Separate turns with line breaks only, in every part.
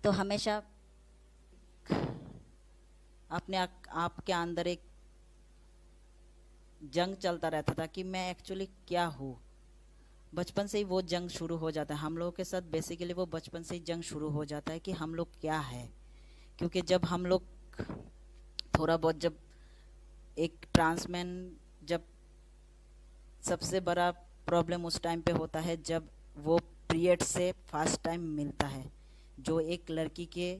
तो हमेशा अपने आप के अंदर एक जंग चलता रहता था कि मैं एक्चुअली क्या हूँ। बचपन से ही वो जंग शुरू हो जाता है हम लोगों के साथ। बेसिकली वो बचपन से ही जंग शुरू हो जाता है कि हम लोग क्या है। क्योंकि जब हम लोग थोड़ा बहुत, जब एक ट्रांसमैन, जब सबसे बड़ा प्रॉब्लम उस टाइम पे होता है जब वो पीरियड से फर्स्ट टाइम मिलता है। जो एक लड़की के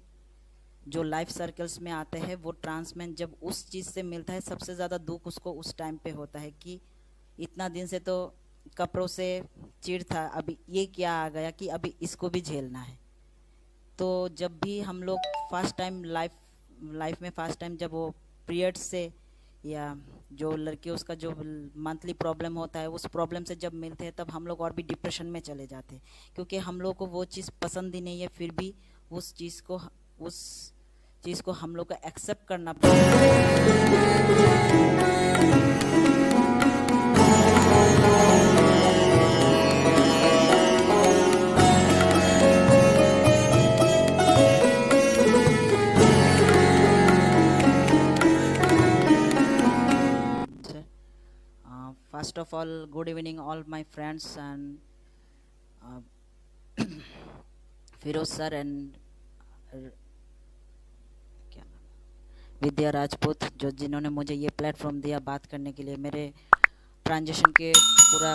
जो लाइफ सर्कल्स में आते हैं, वो ट्रांसमैन जब उस चीज़ से मिलता है, सबसे ज़्यादा दुख उसको उस टाइम पे होता है कि इतना दिन से तो कपड़ों से चिढ़ था, अभी ये क्या आ गया कि अभी इसको भी झेलना है। तो जब भी हम लोग फर्स्ट टाइम लाइफ में फर्स्ट टाइम जब वो पीरियड से, या जो लड़की उसका जो मंथली प्रॉब्लम होता है, उस प्रॉब्लम से जब मिलते हैं, तब हम लोग और भी डिप्रेशन में चले जाते हैं। क्योंकि हम लोग को वो चीज़ पसंद ही नहीं है, फिर भी उस चीज़ को हम लोग को एक्सेप्ट करना पड़ता है। First of all, good evening all my friends and Firoz sir and क्या नाम, विद्या राजपूत, जो जिन्होंने मुझे ये प्लेटफॉर्म दिया बात करने के लिए। मेरे ट्रांजेक्शन के पूरा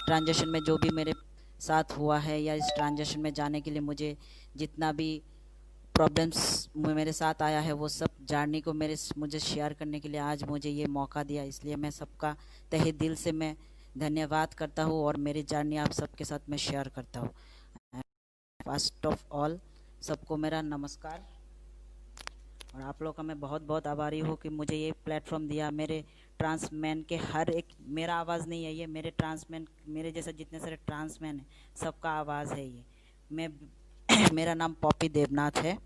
ट्रांजेक्शन में जो भी मेरे साथ हुआ है, या इस ट्रांजेक्शन में जाने के लिए मुझे जितना भी प्रॉब्लम्स मेरे साथ आया है, वो सब जानने को मुझे शेयर करने के लिए आज मुझे ये मौका दिया। इसलिए मैं सबका तहे दिल से मैं धन्यवाद करता हूँ और मेरी जर्नी आप सबके साथ मैं शेयर करता हूँ। फर्स्ट ऑफ ऑल सबको मेरा नमस्कार। और आप लोगों का मैं बहुत बहुत आभारी हूँ कि मुझे ये प्लेटफॉर्म दिया। मेरे ट्रांसमैन के हर एक, मेरा आवाज़ नहीं है ये, मेरे ट्रांसमैन, मेरे जैसे जितने सारे ट्रांसमैन हैं, सबका आवाज़ है ये। मैं मेरा नाम पॉपी देवनाथ है।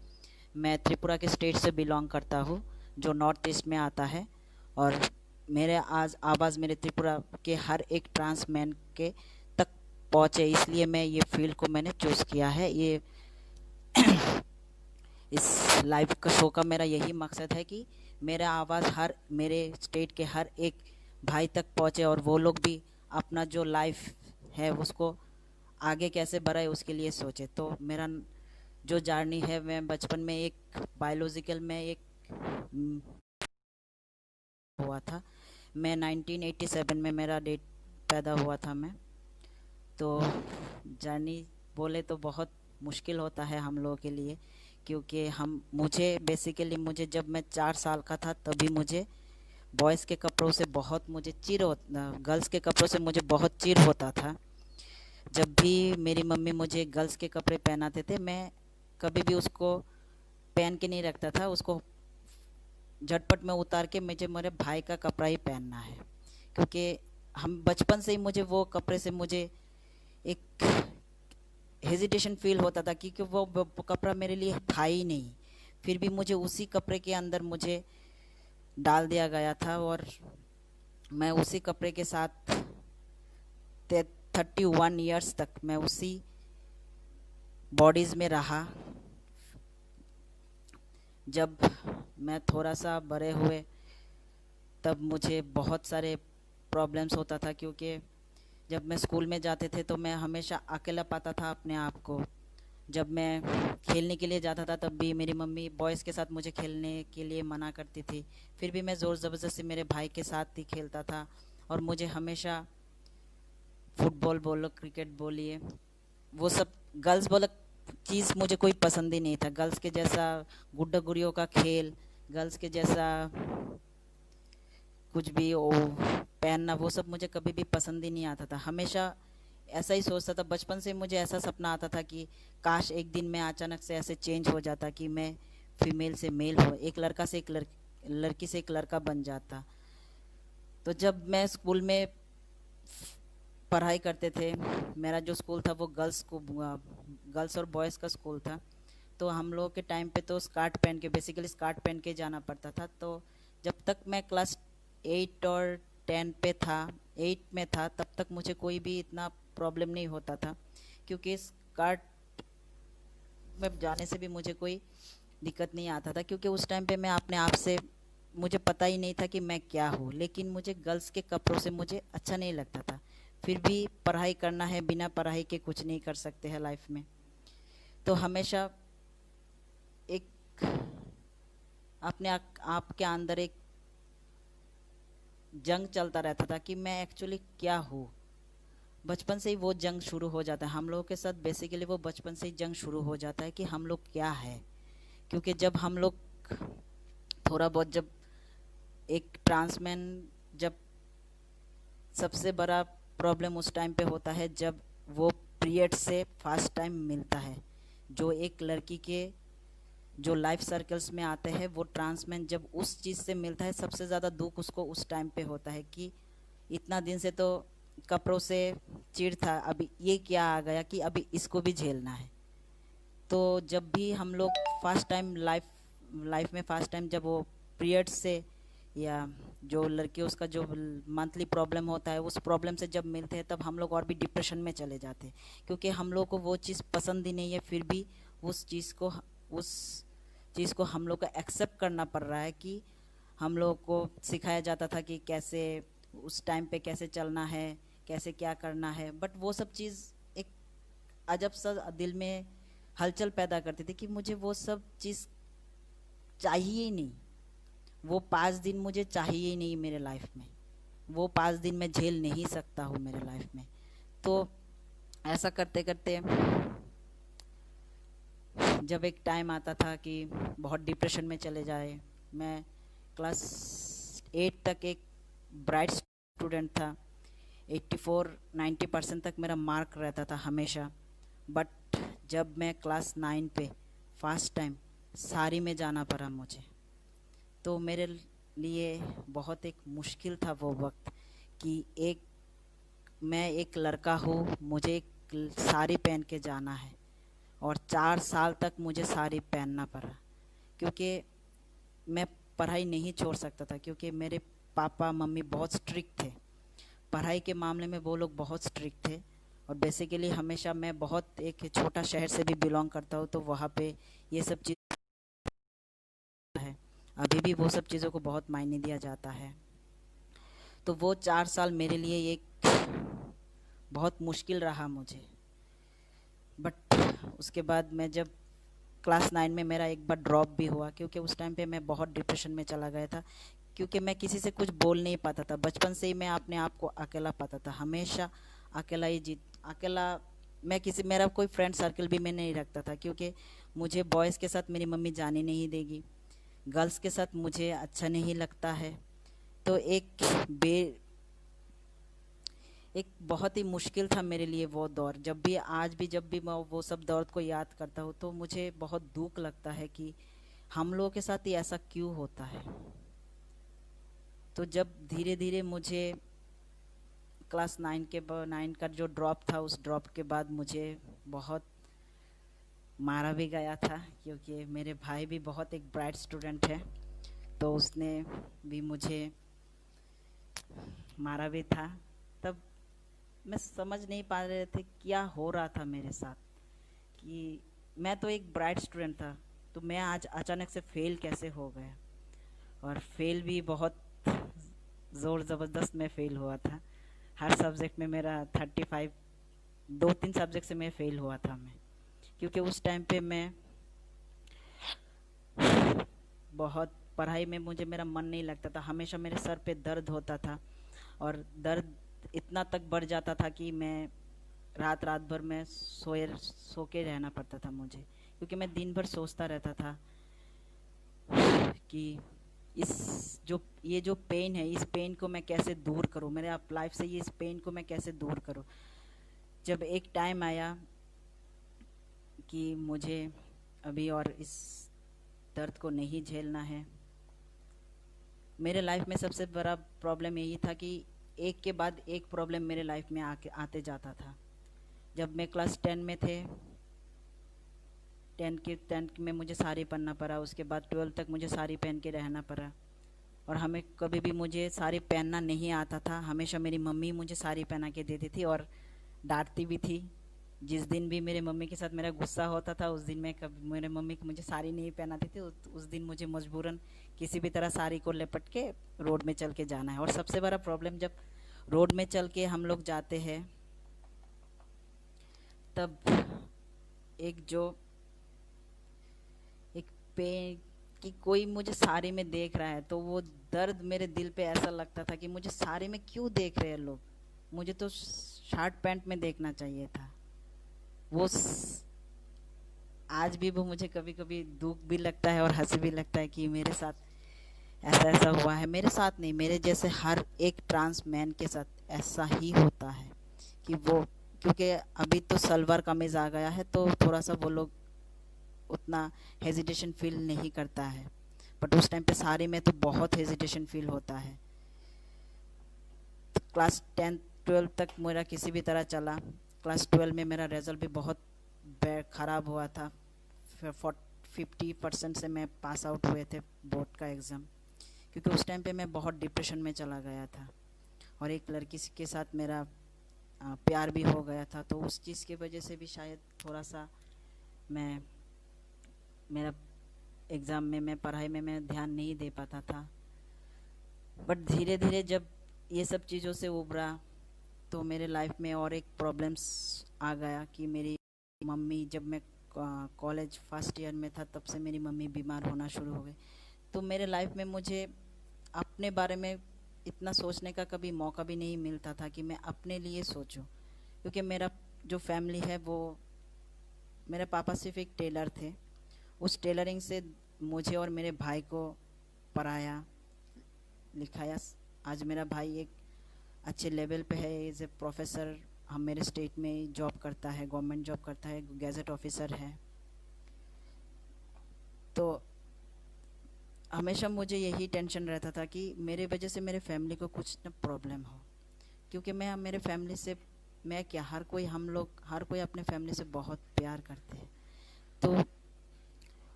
मैं त्रिपुरा के स्टेट से बिलोंग करता हूँ, जो नॉर्थ ईस्ट में आता है। और मेरे आज आवाज़ मेरे त्रिपुरा के हर एक ट्रांसमैन के तक पहुँचे, इसलिए मैं ये फील्ड को मैंने चूज़ किया है। ये इस लाइव का शो का मेरा यही मकसद है कि मेरा आवाज़ हर मेरे स्टेट के हर एक भाई तक पहुँचे, और वो लोग भी अपना जो लाइफ है उसको आगे कैसे बढ़ाए उसके लिए सोचे। तो मेरा जो जर्नी है, मैं बचपन में एक बायोलॉजिकल में एक हुआ था। मैं 1987 में मेरा डेट पैदा हुआ था मैं। तो जर्नी बोले तो बहुत मुश्किल होता है हम लोगों के लिए, क्योंकि मुझे जब मैं 4 साल का था तभी मुझे बॉयज़ के कपड़ों से बहुत मुझे गर्ल्स के कपड़ों से मुझे बहुत चिढ़ होता था। जब भी मेरी मम्मी मुझे गर्ल्स के कपड़े पहनाते थे, मैं कभी भी उसको पहन के नहीं रखता था। उसको झटपट में उतार के मुझे मेरे भाई का कपड़ा ही पहनना है, क्योंकि हम बचपन से ही मुझे वो कपड़े से मुझे एक हेजिटेशन फील होता था, क्योंकि वो कपड़ा मेरे लिए था ही नहीं। फिर भी मुझे उसी कपड़े के अंदर मुझे डाल दिया गया था, और मैं उसी कपड़े के साथ 31 ईयर्स तक मैं उसी बॉडीज़ में रहा। जब मैं थोड़ा सा बड़े हुए, तब मुझे बहुत सारे प्रॉब्लम्स होता था, क्योंकि जब मैं स्कूल में जाते थे तो मैं हमेशा अकेला पाता था अपने आप को। जब मैं खेलने के लिए जाता था, तब भी मेरी मम्मी बॉयज़ के साथ मुझे खेलने के लिए मना करती थी। फिर भी मैं ज़ोर ज़बरदस्ती मेरे भाई के साथ ही खेलता था, और मुझे हमेशा फुटबॉल बोलो, क्रिकेट बोलिए, वो सब गर्ल्स बोला चीज़ मुझे कोई पसंद ही नहीं था। गर्ल्स के जैसा गुड्डा गुड़ियों का खेल, गर्ल्स के जैसा कुछ भी वो पहनना, वो सब मुझे कभी भी पसंद ही नहीं आता था। हमेशा ऐसा ही सोचता था, बचपन से मुझे ऐसा सपना आता था कि काश एक दिन मैं अचानक से ऐसे चेंज हो जाता कि मैं फीमेल से मेल हो, एक लड़का से एक लड़की से एक लड़का बन जाता। तो जब मैं स्कूल में पढ़ाई करते थे, मेरा जो स्कूल था वो गर्ल्स और बॉयज़ का स्कूल था। तो हम लोग के टाइम पे तो बेसिकली स्कर्ट पहन के जाना पड़ता था। तो जब तक मैं क्लास 8 और 10 पे था, 8 में था, तब तक मुझे कोई भी इतना प्रॉब्लम नहीं होता था, क्योंकि स्कर्ट में जाने से भी मुझे कोई दिक्कत नहीं आता था, क्योंकि उस टाइम पे मैं अपने आप से, मुझे पता ही नहीं था कि मैं क्या हूँ। लेकिन मुझे गर्ल्स के कपड़ों से मुझे अच्छा नहीं लगता था। फिर भी पढ़ाई करना है, बिना पढ़ाई के कुछ नहीं कर सकते हैं लाइफ में। तो हमेशा एक अपने आप के अंदर एक जंग चलता रहता था कि मैं एक्चुअली क्या हूँ। बचपन से ही वो जंग शुरू हो जाता है हम लोगों के साथ। बेसिकली वो बचपन से ही जंग शुरू हो जाता है कि हम लोग क्या है। क्योंकि जब हम लोग थोड़ा बहुत, जब एक ट्रांसमैन, जब सबसे बड़ा प्रॉब्लम उस टाइम पे होता है जब वो पीरियड से फर्स्ट टाइम मिलता है। जो एक लड़की के जो लाइफ सर्कल्स में आते हैं, वो ट्रांसमैन जब उस चीज़ से मिलता है, सबसे ज़्यादा दुख उसको उस टाइम पे होता है कि इतना दिन से तो कपड़ों से चिढ़ था, अभी ये क्या आ गया कि अभी इसको भी झेलना है। तो जब भी हम लोग फर्स्ट टाइम लाइफ में फर्स्ट टाइम जब वो पीरियड से, या जो लड़की उसका जो मंथली प्रॉब्लम होता है, उस प्रॉब्लम से जब मिलते हैं, तब हम लोग और भी डिप्रेशन में चले जाते हैं। क्योंकि हम लोग को वो चीज़ पसंद ही नहीं है, फिर भी उस चीज़ को हम लोग को एक्सेप्ट करना पड़ रहा है कि हम लोग को सिखाया जाता था कि कैसे उस टाइम पे कैसे चलना है, कैसे क्या करना है। बट वो सब चीज़ एक अजब सा दिल में हलचल पैदा करती थी कि मुझे वो सब चीज़ चाहिए ही नहीं। वो 5 दिन मुझे चाहिए ही नहीं मेरे लाइफ में। वो 5 दिन मैं झेल नहीं सकता हूँ मेरे लाइफ में। तो ऐसा करते करते जब एक टाइम आता था कि बहुत डिप्रेशन में चले जाए। मैं क्लास 8 तक एक ब्राइट स्टूडेंट था। 84-90% तक मेरा मार्क रहता था हमेशा। बट जब मैं क्लास 9 पे फर्स्ट टाइम सारी में जाना पड़ा मुझे, तो मेरे लिए बहुत एक मुश्किल था वो वक्त कि मैं एक लड़का हूँ, मुझे एक साड़ी पहन के जाना है। और 4 साल तक मुझे साड़ी पहनना पड़ा, क्योंकि मैं पढ़ाई नहीं छोड़ सकता था। क्योंकि मेरे पापा मम्मी बहुत स्ट्रिक्ट थे, पढ़ाई के मामले में वो लोग बहुत स्ट्रिक्ट थे। और बेसिकली हमेशा, मैं बहुत एक छोटा शहर से भी बिलोंग करता हूँ, तो वहाँ पे ये सब चीज़ है, अभी भी वो सब चीज़ों को बहुत मायने दिया जाता है। तो वो 4 साल मेरे लिए एक बहुत मुश्किल रहा मुझे। बट उसके बाद मैं जब क्लास 9 में मेरा एक बार ड्रॉप भी हुआ, क्योंकि उस टाइम पे मैं बहुत डिप्रेशन में चला गया था। क्योंकि मैं किसी से कुछ बोल नहीं पाता था। बचपन से ही मैं अपने आप को अकेला पाता था, हमेशा अकेला। मैं किसी मेरा कोई फ्रेंड सर्कल भी मैं नहीं रखता था, क्योंकि मुझे बॉयज़ के साथ मेरी मम्मी जाने नहीं देगी, गर्ल्स के साथ मुझे अच्छा नहीं लगता है। तो एक बहुत ही मुश्किल था मेरे लिए वो दौर। आज भी जब भी मैं वो सब दौर को याद करता हूँ, तो मुझे बहुत दुख लगता है कि हम लोगों के साथ ही ऐसा क्यों होता है। तो जब धीरे धीरे मुझे क्लास 9 का जो ड्रॉप था, उस ड्रॉप के बाद मुझे बहुत मारा भी गया था। क्योंकि मेरे भाई भी बहुत एक ब्राइट स्टूडेंट है, तो उसने भी मुझे मारा भी था। तब मैं समझ नहीं पा रहे थे क्या हो रहा था मेरे साथ, कि मैं तो एक ब्राइट स्टूडेंट था, तो मैं आज अचानक से फेल कैसे हो गया। और फेल भी बहुत ज़ोर ज़बरदस्त में फ़ेल हुआ था। हर सब्जेक्ट में मेरा 35, 2-3 सब्जेक्ट से मैं फ़ेल हुआ था मैं। क्योंकि उस टाइम पे मैं बहुत पढ़ाई में मेरा मन नहीं लगता था। हमेशा मेरे सर पे दर्द होता था, और दर्द इतना तक बढ़ जाता था कि मैं रात रात भर में सो के रहना पड़ता था मुझे। क्योंकि मैं दिन भर सोचता रहता था कि ये जो पेन है, इस पेन को मैं कैसे दूर करूं, मेरे आप लाइफ से इस पेन को मैं कैसे दूर करूं। जब एक टाइम आया कि मुझे अभी और इस दर्द को नहीं झेलना है। मेरे लाइफ में सबसे बड़ा प्रॉब्लम यही था कि एक के बाद एक प्रॉब्लम मेरे लाइफ में आते जाता था। जब मैं क्लास 10 में थे, 10 में मुझे साड़ी पहनना पड़ा। उसके बाद 12 तक मुझे साड़ी पहन के रहना पड़ा। और हमें कभी भी मुझे साड़ी पहनना नहीं आता था। हमेशा मेरी मम्मी मुझे साड़ी पहना के देती थी और डांटती भी थी जिस दिन भी मेरे मम्मी के साथ मेरा गुस्सा होता था उस दिन मैं कभी मेरे मम्मी मुझे साड़ी नहीं पहनाती थी, उस दिन मुझे मजबूरन किसी भी तरह साड़ी को लिपट के रोड में चल के जाना है। और सबसे बड़ा प्रॉब्लम, जब रोड में चल के हम लोग जाते हैं तब एक जो एक पे कि कोई मुझे साड़ी में देख रहा है, तो वो दर्द मेरे दिल पे ऐसा लगता था कि मुझे साड़ी में क्यों देख रहे हैं लोग, मुझे तो शर्ट पैंट में देखना चाहिए था। वो आज भी वो मुझे कभी कभी दुख भी लगता है और हंसी भी लगता है कि मेरे साथ ऐसा ऐसा हुआ है। मेरे साथ नहीं, मेरे जैसे हर एक ट्रांस मैन के साथ ऐसा ही होता है कि वो, क्योंकि अभी तो सलवार कमीज आ गया है तो थोड़ा सा वो लोग उतना हेजिटेशन फील नहीं करता है, बट उस टाइम पे साड़ी में तो बहुत हेजिटेशन फील होता है। तो क्लास 10 12 तक मेरा किसी भी तरह चला। क्लास 12 में मेरा रिजल्ट भी बहुत ख़राब हुआ था। 50% से मैं पास आउट हुए थे बोर्ड का एग्ज़ाम, क्योंकि उस टाइम पे मैं बहुत डिप्रेशन में चला गया था और एक लड़की के साथ मेरा प्यार भी हो गया था। तो उस चीज़ की वजह से भी शायद थोड़ा सा मैं मेरा एग्ज़ाम में, मैं पढ़ाई में मैं ध्यान नहीं दे पाता था। बट धीरे धीरे जब ये सब चीज़ों से उभरा तो मेरे लाइफ में और एक प्रॉब्लम्स आ गया कि मेरी मम्मी, जब मैं कॉलेज फर्स्ट ईयर में था तब से मेरी मम्मी बीमार होना शुरू हो गई। तो मेरे लाइफ में मुझे अपने बारे में इतना सोचने का कभी मौका भी नहीं मिलता था कि मैं अपने लिए सोचूं, क्योंकि मेरा जो फैमिली है वो, मेरे पापा सिर्फ एक टेलर थे। उस टेलरिंग से मुझे और मेरे भाई को पढ़ाया लिखाया। आज मेरा भाई एक अच्छे लेवल पे है, एज ए प्रोफेसर। हम मेरे स्टेट में जॉब करता है, गवर्नमेंट जॉब करता है, गैजेट ऑफिसर है। तो हमेशा मुझे यही टेंशन रहता था कि मेरे वजह से मेरे फैमिली को कुछ न प्रॉब्लम हो, क्योंकि मैं मेरे फैमिली से, मैं क्या, हर कोई, हम लोग हर कोई अपने फैमिली से बहुत प्यार करते हैं। तो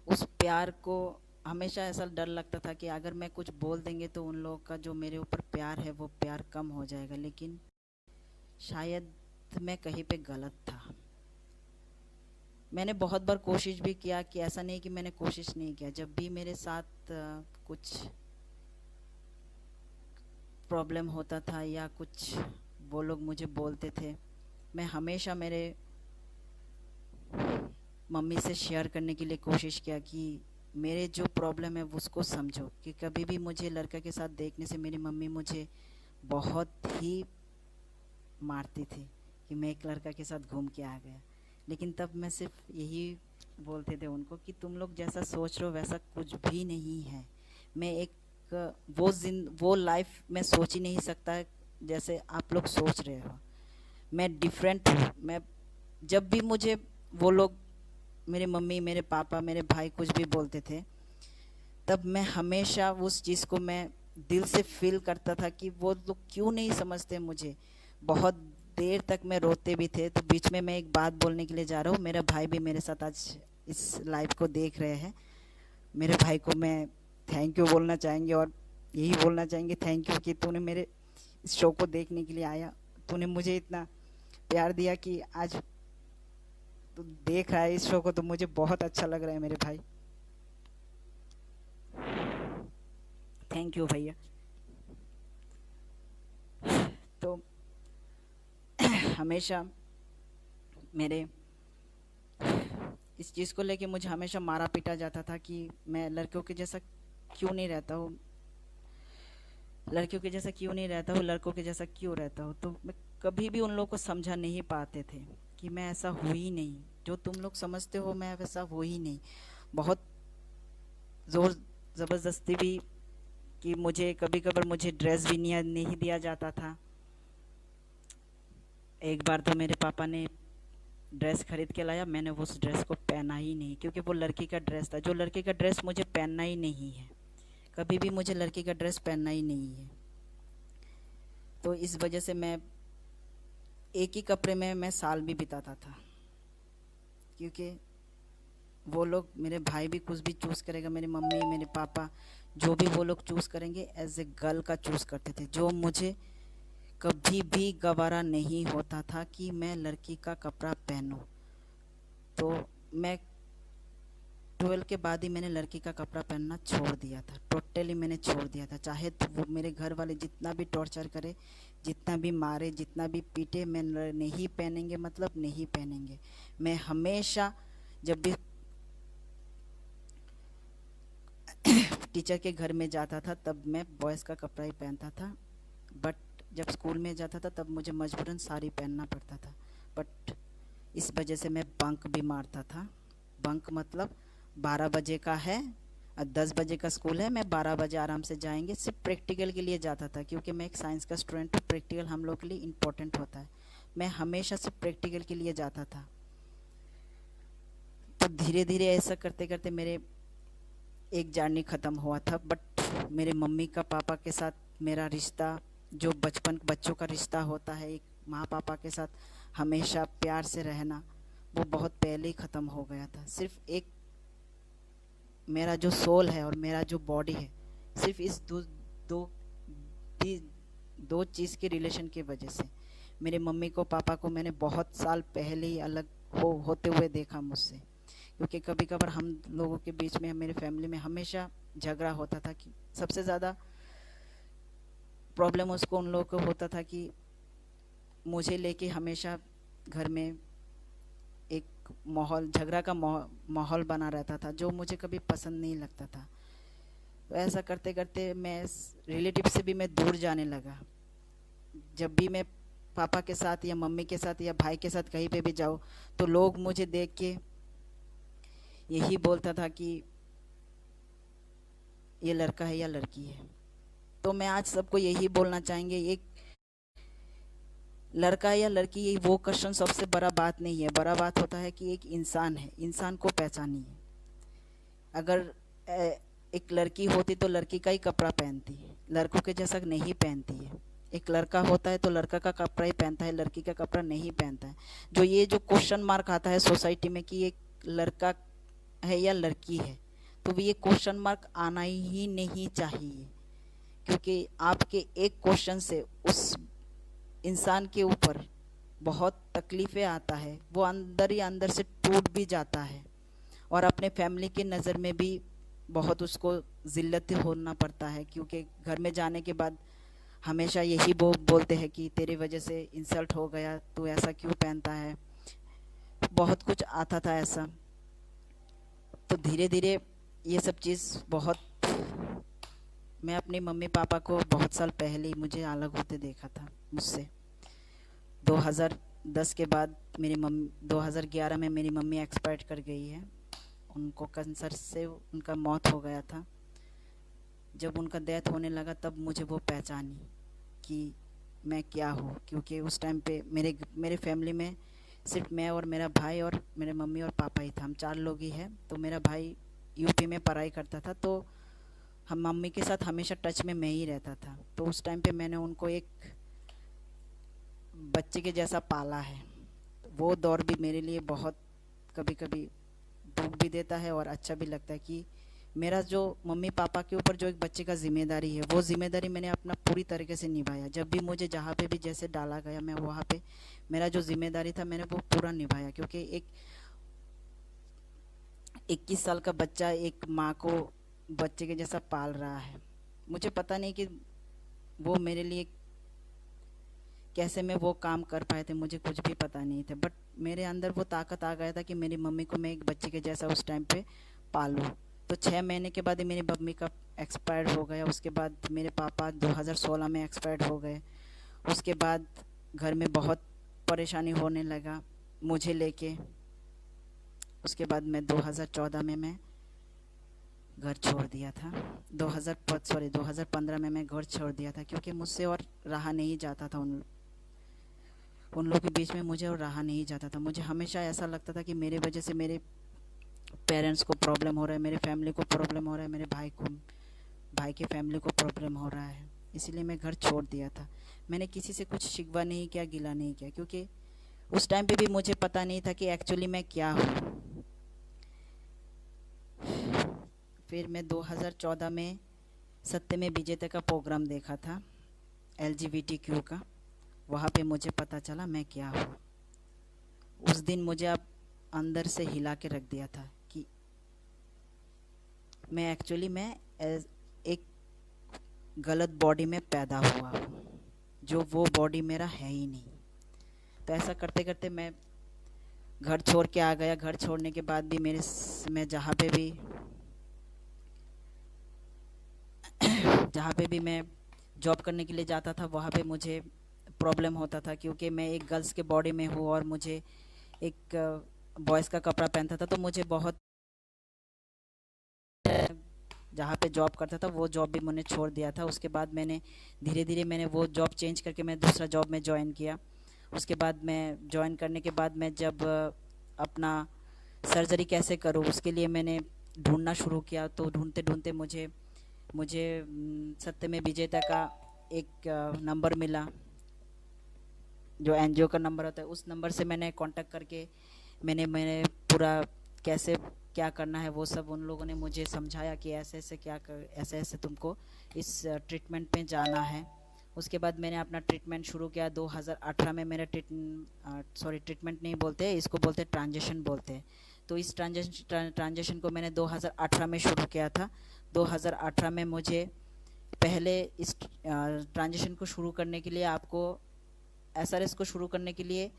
उस प्यार को हमेशा ऐसा डर लगता था कि अगर मैं कुछ बोल देंगे तो उन लोगों का जो मेरे ऊपर प्यार है वो प्यार कम हो जाएगा। लेकिन शायद मैं कहीं पे गलत था। मैंने बहुत बार कोशिश भी किया, कि ऐसा नहीं कि मैंने कोशिश नहीं किया। जब भी मेरे साथ कुछ प्रॉब्लम होता था या कुछ वो लोग मुझे बोलते थे, मैं हमेशा मेरे मम्मी से शेयर करने के लिए कोशिश किया कि मेरे जो प्रॉब्लम है उसको समझो। कि कभी भी मुझे लड़का के साथ देखने से मेरी मम्मी मुझे बहुत ही मारती थी कि मैं एक लड़का के साथ घूम के आ गया। लेकिन तब मैं सिर्फ यही बोलते थे उनको कि तुम लोग जैसा सोच रहे हो वैसा कुछ भी नहीं है। मैं एक वो लाइफ मैं सोच ही नहीं सकता जैसे आप लोग सोच रहे हो। मैं डिफरेंट हूँ। मैं जब भी मुझे वो लोग, मेरे मम्मी, मेरे पापा, मेरे भाई कुछ भी बोलते थे, तब मैं हमेशा उस चीज़ को मैं दिल से फील करता था कि वो लोग क्यों नहीं समझते मुझे। बहुत देर तक मैं रोते भी थे। तो बीच में मैं एक बात बोलने के लिए जा रहा हूँ। मेरा भाई भी मेरे साथ आज इस लाइव को देख रहे हैं। मेरे भाई को मैं थैंक यू बोलना चाहेंगे और यही बोलना चाहेंगे, थैंक यू कि तूने मेरे इस शो को देखने के लिए आया। तूने मुझे इतना प्यार दिया कि आज तू देख रहा है इस शो को, तो मुझे बहुत अच्छा लग रहा है मेरे भाई। थैंक यू भैया। तो हमेशा मेरे इस चीज़ को लेके मुझे हमेशा मारा पीटा जाता था कि मैं लड़कियों के जैसा क्यों नहीं रहता हूँ, लड़कियों के जैसा क्यों नहीं रहता हूँ, लड़कों के जैसा क्यों रहता हूँ। तो मैं कभी भी उन लोगों को समझा नहीं पाते थे कि मैं ऐसा हूँ ही नहीं। जो तुम लोग समझते हो मैं वैसा हूँ ही नहीं। बहुत ज़ोर ज़बरदस्ती भी, कि मुझे कभी कभार मुझे ड्रेस भी नहीं दिया जाता था। एक बार तो मेरे पापा ने ड्रेस खरीद के लाया, मैंने उस ड्रेस को पहना ही नहीं, क्योंकि वो लड़की का ड्रेस था। जो लड़की का ड्रेस मुझे पहनना ही नहीं है, कभी भी मुझे लड़की का ड्रेस पहनना ही नहीं है। तो इस वजह से मैं एक ही कपड़े में मैं साल भी बिताता था, क्योंकि वो लोग, मेरे भाई भी कुछ भी चूज़ करेगा, मेरी मम्मी, मेरे पापा, जो भी वो लोग चूज़ करेंगे एज ए गर्ल का चूज़ करते थे। जो मुझे कभी भी गवारा नहीं होता था कि मैं लड़की का कपड़ा पहनूं। तो मैं 12 के बाद ही मैंने लड़की का कपड़ा पहनना छोड़ दिया था, टोटली मैंने छोड़ दिया था। चाहे तो वो मेरे घर वाले जितना भी टॉर्चर करे, जितना भी मारे, जितना भी पीटे, मैं नहीं पहनेंगे, मतलब नहीं पहनेंगे। मैं हमेशा जब भी टीचर के घर में जाता था तब मैं बॉयज़ का कपड़ा ही पहनता था, बट जब स्कूल में जाता था तब मुझे मजबूरन साड़ी पहनना पड़ता था। बट इस वजह से मैं बंक भी मारता था। बंक मतलब 12 बजे का है और 10 बजे का स्कूल है, मैं 12 बजे आराम से जाएंगे, सिर्फ प्रैक्टिकल के लिए जाता था, क्योंकि मैं एक साइंस का स्टूडेंट हूँ। प्रैक्टिकल हम लोग के लिए इम्पोर्टेंट होता है। मैं हमेशा सिर्फ प्रैक्टिकल के लिए जाता था। तो धीरे धीरे ऐसा करते करते मेरे एक जर्नी ख़त्म हुआ था। बट मेरे मम्मी का पापा के साथ मेरा रिश्ता, जो बचपन बच्चों का रिश्ता होता है एक माँ पापा के साथ हमेशा प्यार से रहना, वो बहुत पहले ही ख़त्म हो गया था। सिर्फ एक मेरा जो सोल है और मेरा जो बॉडी है, सिर्फ इस दो भी दो चीज़ के रिलेशन की वजह से मेरे मम्मी को पापा को मैंने बहुत साल पहले ही अलग होते हुए देखा मुझसे। क्योंकि कभी कभार हम लोगों के बीच में, मेरे फैमिली में हमेशा झगड़ा होता था कि सबसे ज़्यादा प्रॉब्लम उसको उन लोगों को होता था कि मुझे लेके हमेशा घर में एक माहौल, झगड़ा का माहौल बना रहता था, जो मुझे कभी पसंद नहीं लगता था। तो ऐसा करते करते मैं रिलेटिव से भी मैं दूर जाने लगा। जब भी मैं पापा के साथ या मम्मी के साथ या भाई के साथ कहीं पे भी जाऊँ तो लोग मुझे देख के यही बोलता था कि ये लड़का है या लड़की है। तो मैं आज सबको यही बोलना चाहेंगे, एक लड़का है या लड़की, ये वो क्वेश्चन सबसे बड़ा बात नहीं है। बड़ा बात होता है कि एक इंसान है, इंसान को पहचानिए। अगर एक लड़की होती तो लड़की का ही कपड़ा पहनती, लड़कों के जैसा नहीं पहनती है। एक लड़का होता है तो लड़का का कपड़ा ही पहनता है, लड़की का कपड़ा नहीं पहनता है। जो क्वेश्चन मार्क आता है सोसाइटी में कि एक लड़का है या लड़की है, तो ये क्वेश्चन मार्क आना ही नहीं चाहिए। क्योंकि आपके एक क्वेश्चन से उस इंसान के ऊपर बहुत तकलीफ़ें आता है, वो अंदर ही अंदर से टूट भी जाता है और अपने फैमिली की नज़र में भी बहुत उसको ज़िल्लत होना पड़ता है। क्योंकि घर में जाने के बाद हमेशा यही वो बोलते हैं कि तेरी वजह से इंसल्ट हो गया, तू ऐसा क्यों पहनता है, बहुत कुछ आता था ऐसा। तो धीरे धीरे ये सब चीज़ बहुत, मैं अपने मम्मी पापा को बहुत साल पहले ही मुझे अलग होते देखा था मुझसे। 2010 के बाद 2011 में मेरी मम्मी एक्सपायर कर गई है। उनको कैंसर से उनका मौत हो गया था। जब उनका डेथ होने लगा तब मुझे वो पहचानी कि मैं क्या हूँ। क्योंकि उस टाइम पे मेरे फैमिली में सिर्फ मैं और मेरा भाई और मेरे मम्मी और पापा ही था, हम 4 लोग ही हैं। तो मेरा भाई यूपी में पढ़ाई करता था, तो हम मम्मी के साथ हमेशा टच में मैं ही रहता था। तो उस टाइम पे मैंने उनको एक बच्चे के जैसा पाला है। वो दौर भी मेरे लिए बहुत कभी कभी दुख भी देता है और अच्छा भी लगता है कि मेरा जो मम्मी पापा के ऊपर जो एक बच्चे का ज़िम्मेदारी है, वो ज़िम्मेदारी मैंने अपना पूरी तरीके से निभाया। जब भी मुझे जहाँ पे भी जैसे डाला गया, मैं वहाँ पे मेरा जो ज़िम्मेदारी था मैंने वो पूरा निभाया। क्योंकि एक 21 साल का बच्चा एक माँ को बच्चे के जैसा पाल रहा है। मुझे पता नहीं कि वो मेरे लिए कैसे मैं वो काम कर पाए थे, मुझे कुछ भी पता नहीं था। बट मेरे अंदर वो ताकत आ गया था कि मेरी मम्मी को मैं एक बच्चे के जैसा उस टाइम पे पालूँ। तो 6 महीने के बाद ही मेरी मम्मी का एक्सपायर्ड हो गया। उसके बाद मेरे पापा 2016 में एक्सपायर्ड हो गए। उसके बाद घर में बहुत परेशानी होने लगा मुझे लेके। उसके बाद मैं 2014 में मैं घर छोड़ दिया था। 2015 में मैं घर छोड़ दिया था, क्योंकि मुझसे और रहा नहीं जाता था। उन लोगों के बीच में मुझे और रहा नहीं जाता था। मुझे हमेशा ऐसा लगता था कि मेरे वजह से मेरे पेरेंट्स को प्रॉब्लम हो रहा है, मेरे फैमिली को प्रॉब्लम हो रहा है, मेरे भाई के फैमिली को प्रॉब्लम हो रहा है। इसीलिए मैं घर छोड़ दिया था। मैंने किसी से कुछ शिकवा नहीं किया, गिला नहीं किया, क्योंकि उस टाइम पे भी मुझे पता नहीं था कि एक्चुअली मैं क्या हूँ। फिर मैं 2014 में सत्य में विजेता का प्रोग्राम देखा था, LGBTQ का। वहाँ पे मुझे पता चला मैं क्या हूँ। उस दिन मुझे अब अंदर से हिला के रख दिया था कि मैं एक गलत बॉडी में पैदा हुआ हूँ, जो वो बॉडी मेरा है ही नहीं। तो ऐसा करते करते मैं घर छोड़ के आ गया। घर छोड़ने के बाद भी मैं जहाँ पे भी मैं जॉब करने के लिए जाता था, वहाँ पे मुझे प्रॉब्लम होता था, क्योंकि मैं एक गर्ल्स के बॉडी में हूँ और मुझे एक बॉयज़ का कपड़ा पहनता था। तो मुझे बहुत, जहाँ पे जॉब करता था वो जॉब भी मैंने छोड़ दिया था। उसके बाद धीरे धीरे मैंने वो जॉब चेंज करके मैं दूसरा जॉब में ज्वाइन किया। उसके बाद मैं ज्वाइन करने के बाद मैं जब अपना सर्जरी कैसे करूँ उसके लिए मैंने ढूंढना शुरू किया। तो ढूंढते ढूंढते मुझे मुझे सत्यमेव विजेता का एक नंबर मिला, जो एनजीओ का नंबर होता है। उस नंबर से मैंने कांटेक्ट करके मैंने पूरा कैसे क्या करना है वो सब उन लोगों ने मुझे समझाया कि ऐसे ऐसे तुमको इस ट्रीटमेंट में जाना है। उसके बाद मैंने अपना ट्रीटमेंट शुरू किया 2018 में। मेरा ट्रीटमेंट नहीं बोलते, इसको बोलते ट्रांजिशन बोलते हैं। तो इस ट्रांजिशन को मैंने 2018 में शुरू किया था। 2018 में मुझे पहले इस ट्रांजिशन को शुरू करने के लिए आपको एसआरएस को शुरू करने के लिए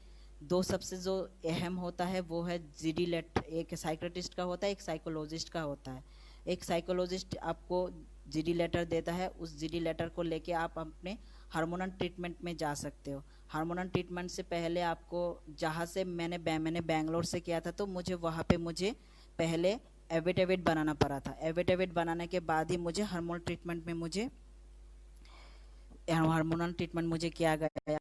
दो सबसे जो अहम होता है वो है जीडी लेटर। एक साइकियाट्रिस्ट का होता है, एक साइकोलॉजिस्ट का होता है। एक साइकोलॉजिस्ट आपको जीडी लेटर देता है, उस जीडी लेटर को लेके आप अपने हार्मोनल ट्रीटमेंट में जा सकते हो। हार्मोनल ट्रीटमेंट से पहले आपको, जहाँ से मैंने बैंगलोर से किया था, तो मुझे पहले एविडेविट बनाना पड़ा था। एविडेविट बनाने के बाद ही मुझे हार्मोनल ट्रीटमेंट मुझे किया गया।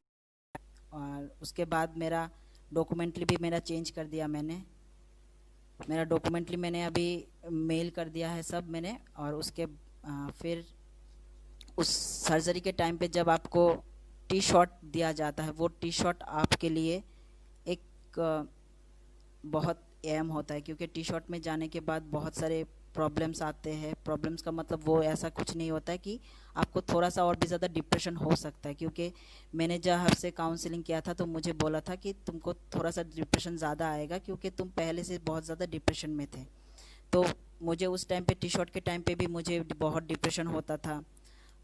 और उसके बाद मेरा डॉक्यूमेंट्री भी मेरा चेंज कर दिया मेरा डॉक्यूमेंट्री मैंने अभी मेल कर दिया है सब मैंने। और उसके फिर उस सर्जरी के टाइम पे जब आपको टी शॉट दिया जाता है, वो टी शॉट आपके लिए एक बहुत अहम होता है, क्योंकि टी शॉट में जाने के बाद बहुत सारे प्रॉब्लम्स आते हैं। प्रॉब्लम्स का मतलब वो ऐसा कुछ नहीं होता है कि आपको थोड़ा सा और भी ज़्यादा डिप्रेशन हो सकता है। क्योंकि मैंने जहाँ से काउंसलिंग किया था तो मुझे बोला था कि तुमको थोड़ा सा डिप्रेशन ज़्यादा आएगा, क्योंकि तुम पहले से बहुत ज़्यादा डिप्रेशन में थे। तो मुझे उस टाइम पे टी शॉट के टाइम पे भी मुझे बहुत डिप्रेशन होता था,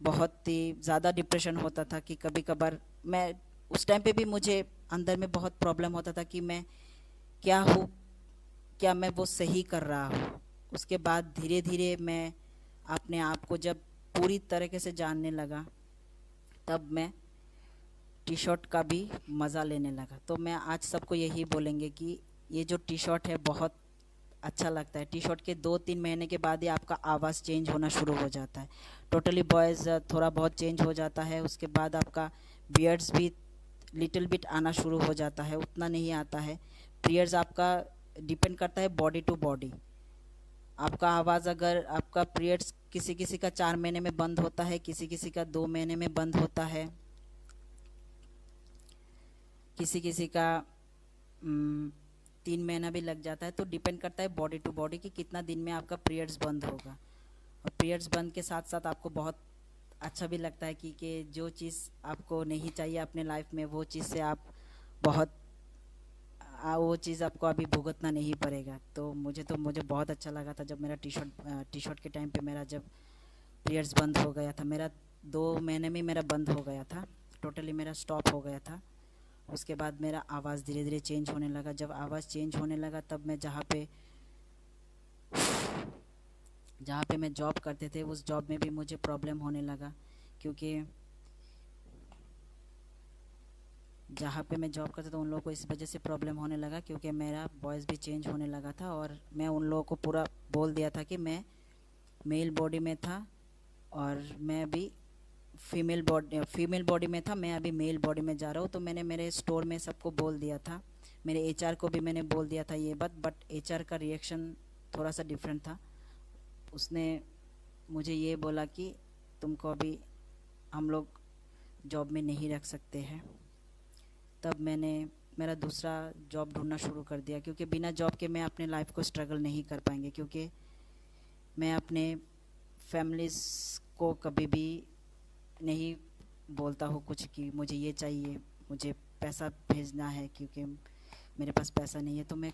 बहुत ही ज़्यादा डिप्रेशन होता था कि कभी कभार मैं उस टाइम पे भी मुझे अंदर में बहुत प्रॉब्लम होता था कि मैं क्या हूँ, क्या मैं वो सही कर रहा हूँ। उसके बाद धीरे धीरे मैं अपने आप को जब पूरी तरीके से जानने लगा, तब मैं टी शर्ट का भी मज़ा लेने लगा। तो मैं आज सबको यही बोलेंगे कि ये जो टी शर्ट है बहुत अच्छा लगता है। टी शर्ट के 2-3 महीने के बाद ही आपका आवाज़ चेंज होना शुरू हो जाता है। टोटली बॉयज़ थोड़ा बहुत चेंज हो जाता है। उसके बाद आपका बियर्ड्स भी लिटिल बिट आना शुरू हो जाता है, उतना नहीं आता है। पीरियड्स आपका डिपेंड करता है बॉडी टू बॉडी। आपका आवाज़, अगर आपका पीरियड्स किसी किसी का 4 महीने में बंद होता है, किसी किसी का 2 महीने में बंद होता है, किसी किसी का 3 महीना भी लग जाता है। तो डिपेंड करता है बॉडी टू बॉडी कि कितना दिन में आपका पीरियड्स बंद होगा। और पीरियड्स बंद के साथ साथ आपको बहुत अच्छा भी लगता है कि जो चीज़ आपको नहीं चाहिए अपने लाइफ में, वो चीज़ से आप बहुत वो चीज़ आपको अभी भुगतना नहीं पड़ेगा। तो मुझे बहुत अच्छा लगा था जब मेरा टी शर्ट के टाइम पे मेरा जब पीरियड्स बंद हो गया था। मेरा 2 महीने में मेरा बंद हो गया था, टोटली मेरा स्टॉप हो गया था। उसके बाद मेरा आवाज़ धीरे धीरे चेंज होने लगा। जब आवाज़ चेंज होने लगा तब मैं जहाँ पे मैं जॉब करते थे उस जॉब में भी मुझे प्रॉब्लम होने लगा, क्योंकि जहाँ पे मैं जॉब करता था उन लोगों को इस वजह से प्रॉब्लम होने लगा क्योंकि मेरा वॉइस भी चेंज होने लगा था। और मैं उन लोगों को पूरा बोल दिया था कि मैं मेल बॉडी में था और मैं अभी फीमेल बॉडी में था, मैं अभी मेल बॉडी में जा रहा हूँ। तो मैंने मेरे स्टोर में सबको बोल दिया था, मेरे एचआर को भी मैंने बोल दिया था ये बात। बट एचआर का रिएक्शन थोड़ा सा डिफरेंट था। उसने मुझे ये बोला कि तुमको अभी हम लोग जॉब में नहीं रख सकते हैं। तब मैंने मेरा दूसरा जॉब ढूंढना शुरू कर दिया, क्योंकि बिना जॉब के मैं अपने लाइफ को स्ट्रगल नहीं कर पाएंगे। क्योंकि मैं अपने फैमिलीज़ को कभी भी नहीं बोलता हूँ कुछ कि मुझे ये चाहिए, मुझे पैसा भेजना है क्योंकि मेरे पास पैसा नहीं है। तो मैं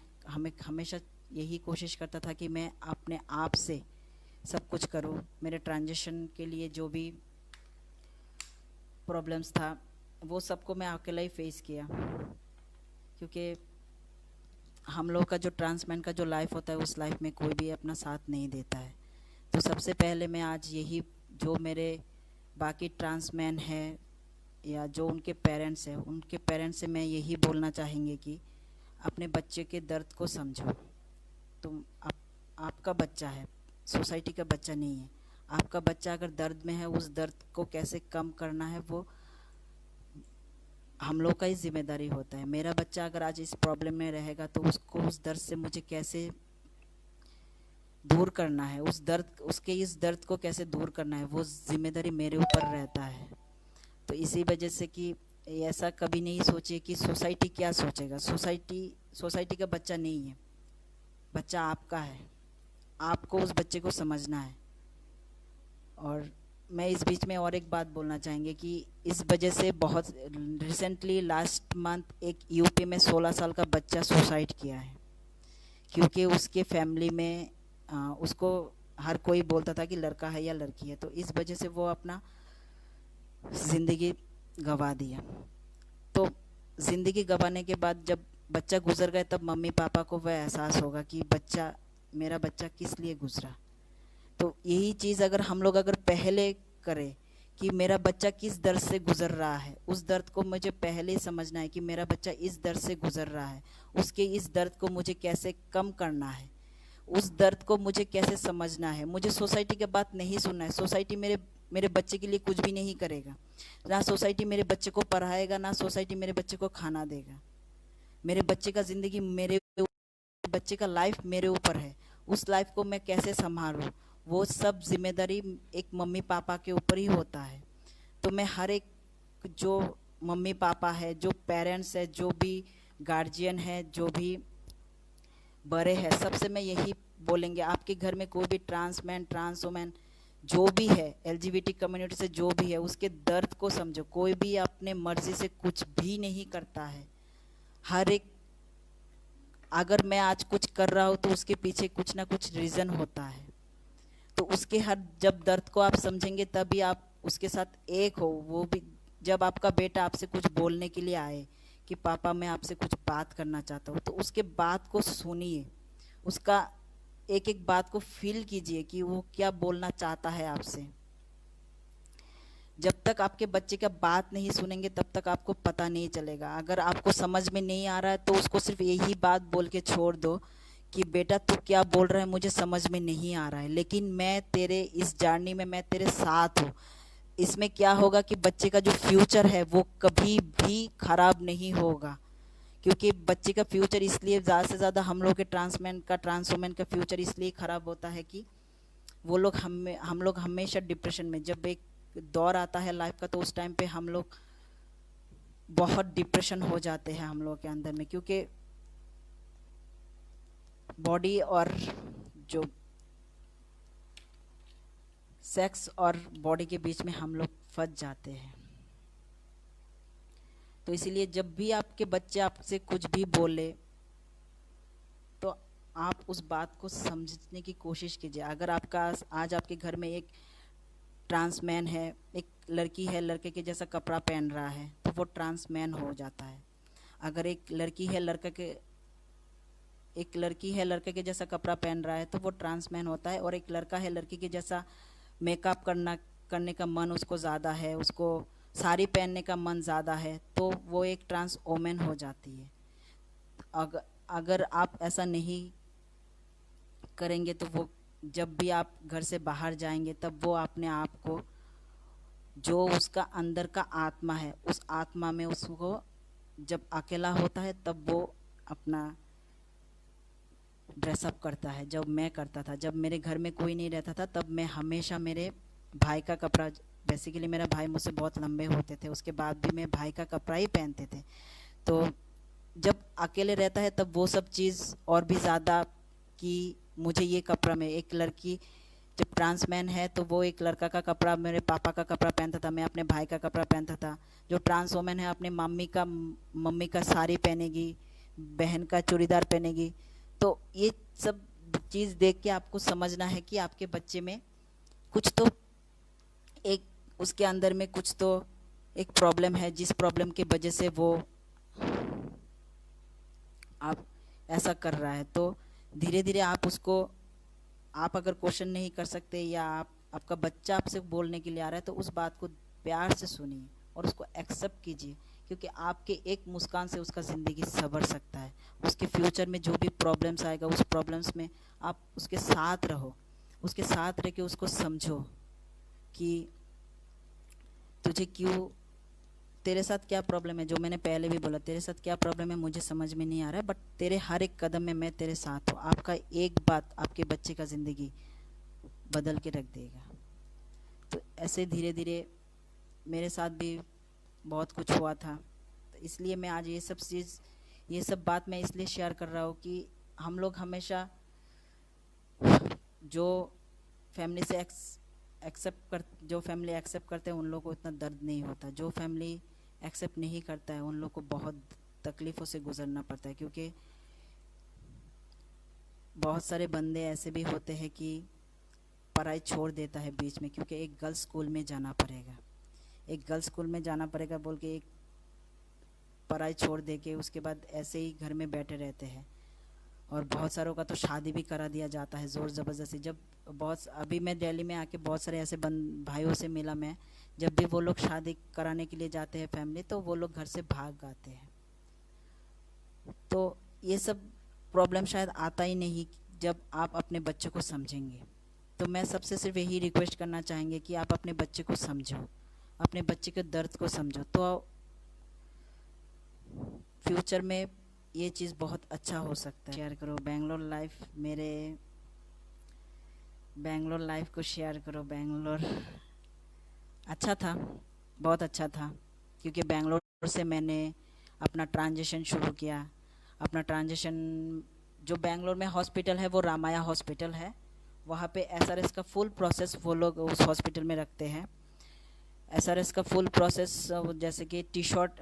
हमेशा यही कोशिश करता था कि मैं अपने आप से सब कुछ करूं। मेरे ट्रांजेक्शन के लिए जो भी प्रॉब्लम्स था वो सबको मैं अकेला ही फेस किया, क्योंकि हम लोग का जो ट्रांसमैन का जो लाइफ होता है उस लाइफ में कोई भी अपना साथ नहीं देता है। तो सबसे पहले मैं आज यही, जो मेरे बाकी ट्रांसमैन हैं या जो उनके पेरेंट्स हैं, उनके पेरेंट्स से मैं यही बोलना चाहेंगे कि अपने बच्चे के दर्द को समझो। तुम आपका बच्चा है, सोसाइटी का बच्चा नहीं है। आपका बच्चा अगर दर्द में है, उस दर्द को कैसे कम करना है वो हम लोग का ही जिम्मेदारी होता है। मेरा बच्चा अगर आज इस प्रॉब्लम में रहेगा तो उसको उस दर्द से मुझे कैसे दूर करना है, उसके इस दर्द को कैसे दूर करना है, वो जिम्मेदारी मेरे ऊपर रहता है। तो इसी वजह से कि ऐसा कभी नहीं सोचिए कि सोसाइटी क्या सोचेगा। सोसाइटी का बच्चा नहीं है, बच्चा आपका है। आपको उस बच्चे को समझना है। और मैं इस बीच में और एक बात बोलना चाहेंगे कि इस वजह से बहुत रिसेंटली लास्ट मंथ एक यूपी में 16 साल का बच्चा सुसाइड किया है, क्योंकि उसके फैमिली में उसको हर कोई बोलता था कि लड़का है या लड़की है। तो इस वजह से वो अपना ज़िंदगी गंवा दिया। तो ज़िंदगी गंवाने के बाद जब बच्चा गुजर गया तब मम्मी पापा को वह एहसास होगा कि मेरा बच्चा किस लिए गुजरा। तो यही चीज़ अगर हम लोग पहले करें कि मेरा बच्चा किस दर्द से गुजर रहा है, उस दर्द को मुझे पहले ही समझना है कि मेरा बच्चा इस दर्द से गुजर रहा है, उसके इस दर्द को मुझे कैसे कम करना है, उस दर्द को मुझे कैसे समझना है। मुझे सोसाइटी की बात नहीं सुनना है। सोसाइटी मेरे बच्चे के लिए कुछ भी नहीं करेगा। ना सोसाइटी मेरे बच्चे को पढ़ाएगा, ना सोसाइटी मेरे बच्चे को खाना देगा। मेरे बच्चे का ज़िंदगी मेरे बच्चे का लाइफ मेरे ऊपर है। उस लाइफ को मैं कैसे संभालूं, वो सब जिम्मेदारी एक मम्मी पापा के ऊपर ही होता है। तो मैं हर एक जो मम्मी पापा है, जो पेरेंट्स है, जो भी गार्जियन है, जो भी बड़े हैं, सबसे मैं यही बोलेंगे, आपके घर में कोई भी ट्रांसमैन ट्रांसवुमेन जो भी है, एलजीबीटी कम्युनिटी से जो भी है, उसके दर्द को समझो। कोई भी अपने मर्जी से कुछ भी नहीं करता है। हर एक, अगर मैं आज कुछ कर रहा हूँ तो उसके पीछे कुछ ना कुछ रीज़न होता है। तो उसके हर जब दर्द को आप समझेंगे तभी आप उसके साथ एक हो। वो भी जब आपका बेटा आपसे कुछ बोलने के लिए आए कि पापा मैं आपसे कुछ बात करना चाहता हूँ, तो उसके बात को सुनिए, उसका एक एक बात को फील कीजिए कि वो क्या बोलना चाहता है आपसे। जब तक आपके बच्चे का बात नहीं सुनेंगे तब तक आपको पता नहीं चलेगा। अगर आपको समझ में नहीं आ रहा है तो उसको सिर्फ यही बात बोल के छोड़ दो कि बेटा तू क्या बोल रहा है मुझे समझ में नहीं आ रहा है, लेकिन मैं तेरे इस जर्नी में मैं तेरे साथ हूँ। इसमें क्या होगा कि बच्चे का जो फ्यूचर है वो कभी भी खराब नहीं होगा, क्योंकि बच्चे का फ्यूचर इसलिए ज़्यादा से ज़्यादा हम लोग के ट्रांसवुमेन का फ्यूचर इसलिए ख़राब होता है कि वो लोग हम लोग हमेशा डिप्रेशन में, जब एक दौर आता है लाइफ का तो उस टाइम पे हम लोग बहुत डिप्रेशन हो जाते हैं हम लोग के अंदर में, क्योंकि बॉडी और जो सेक्स और बॉडी के बीच में हम लोग फंस जाते हैं। तो इसीलिए जब भी आपके बच्चे आपसे कुछ भी बोले तो आप उस बात को समझने की कोशिश कीजिए। अगर आपका आज आपके घर में एक ट्रांसमैन है, एक लड़की है, लड़के के जैसा कपड़ा पहन रहा है तो वो ट्रांसमैन हो जाता है। अगर एक लड़की है लड़के के जैसा कपड़ा पहन रहा है तो वो ट्रांसमैन होता है। और एक लड़का है लड़की के जैसा मेकअप करने का मन उसको ज़्यादा है, उसको साड़ी पहनने का मन ज़्यादा है, तो वो एक ट्रांस वोमेन हो जाती है। अगर आप ऐसा नहीं करेंगे तो वो जब भी आप घर से बाहर जाएंगे तब वो अपने आप को, जो उसका अंदर का आत्मा है, उस आत्मा में उसको जब अकेला होता है तब वो अपना ड्रेसअप करता है। जब मैं करता था, जब मेरे घर में कोई नहीं रहता था तब मैं हमेशा मेरे भाई का कपड़ा, बेसिकली मेरा भाई मुझसे बहुत लंबे होते थे, उसके बाद भी मैं भाई का कपड़ा ही पहनते थे। तो जब अकेले रहता है तब वो सब चीज़ और भी ज़्यादा कि मुझे ये कपड़ा में, एक लड़की जब ट्रांस मैन है तो वो एक लड़का का कपड़ा, मेरे पापा का कपड़ा पहनता था, मैं अपने भाई का कपड़ा पहनता था। जो ट्रांस वोमेन है अपनी मम्मी का साड़ी पहनेगी, बहन का चूड़ीदार पहनेगी। तो ये सब चीज़ देख के आपको समझना है कि आपके बच्चे में कुछ तो एक, उसके अंदर में कुछ तो एक प्रॉब्लम है, जिस प्रॉब्लम की वजह से वो आप ऐसा कर रहा है। तो धीरे धीरे आप उसको, आप अगर क्वेश्चन नहीं कर सकते या आपका बच्चा आपसे बोलने के लिए आ रहा है तो उस बात को प्यार से सुनिए और उसको एक्सेप्ट कीजिए, क्योंकि आपके एक मुस्कान से उसका ज़िंदगी संवर सकता है। उसके फ्यूचर में जो भी प्रॉब्लम्स आएगा उस प्रॉब्लम्स में आप उसके साथ रहो, उसके साथ रह के उसको समझो कि तुझे क्यों, तेरे साथ क्या प्रॉब्लम है। जो मैंने पहले भी बोला, तेरे साथ क्या प्रॉब्लम है मुझे समझ में नहीं आ रहा है, बट तेरे हर एक कदम में मैं तेरे साथ हूँ। आपका एक बात आपके बच्चे का ज़िंदगी बदल के रख देगा। तो ऐसे धीरे धीरे मेरे साथ भी बहुत कुछ हुआ था। तो इसलिए मैं आज ये सब बात मैं इसलिए शेयर कर रहा हूँ कि हम लोग हमेशा जो फैमिली से जो फैमिली एक्सेप्ट करते हैं उन लोगों को इतना दर्द नहीं होता। जो फैमिली एक्सेप्ट नहीं करता है उन लोग को बहुत तकलीफ़ों से गुजरना पड़ता है, क्योंकि बहुत सारे बंदे ऐसे भी होते हैं कि पढ़ाई छोड़ देता है बीच में, क्योंकि एक गर्ल्स स्कूल में जाना पड़ेगा, एक गर्ल्स स्कूल में जाना पड़ेगा बोल के एक पढ़ाई छोड़ दे के उसके बाद ऐसे ही घर में बैठे रहते हैं। और बहुत सारों का तो शादी भी करा दिया जाता है ज़ोर ज़बरदस्ती। जब बहुत, अभी मैं दिल्ली में आके बहुत सारे ऐसे भाइयों से मिला मैं, जब भी वो लोग शादी कराने के लिए जाते हैं फैमिली, तो वो लोग घर से भाग आते हैं। तो ये सब प्रॉब्लम शायद आता ही नहीं जब आप अपने बच्चे को समझेंगे। तो मैं सबसे सिर्फ यही रिक्वेस्ट करना चाहेंगे कि आप अपने बच्चे को समझो, अपने बच्चे के दर्द को समझो, तो फ्यूचर में ये चीज़ बहुत अच्छा हो सकता है। शेयर करो बेंगलोर लाइफ, मेरे बेंगलोर लाइफ को शेयर करो। बेंगलोर अच्छा था, बहुत अच्छा था, क्योंकि बेंगलोर से मैंने अपना ट्रांजिशन शुरू किया। अपना ट्रांजिशन, जो बेंगलोर में हॉस्पिटल है वो रामाया हॉस्पिटल है, वहाँ पे एसआरएस का फुल प्रोसेस वो लोग उस हॉस्पिटल में रखते हैं। एसआरएस का फुल प्रोसेस जैसे कि टी शॉर्ट,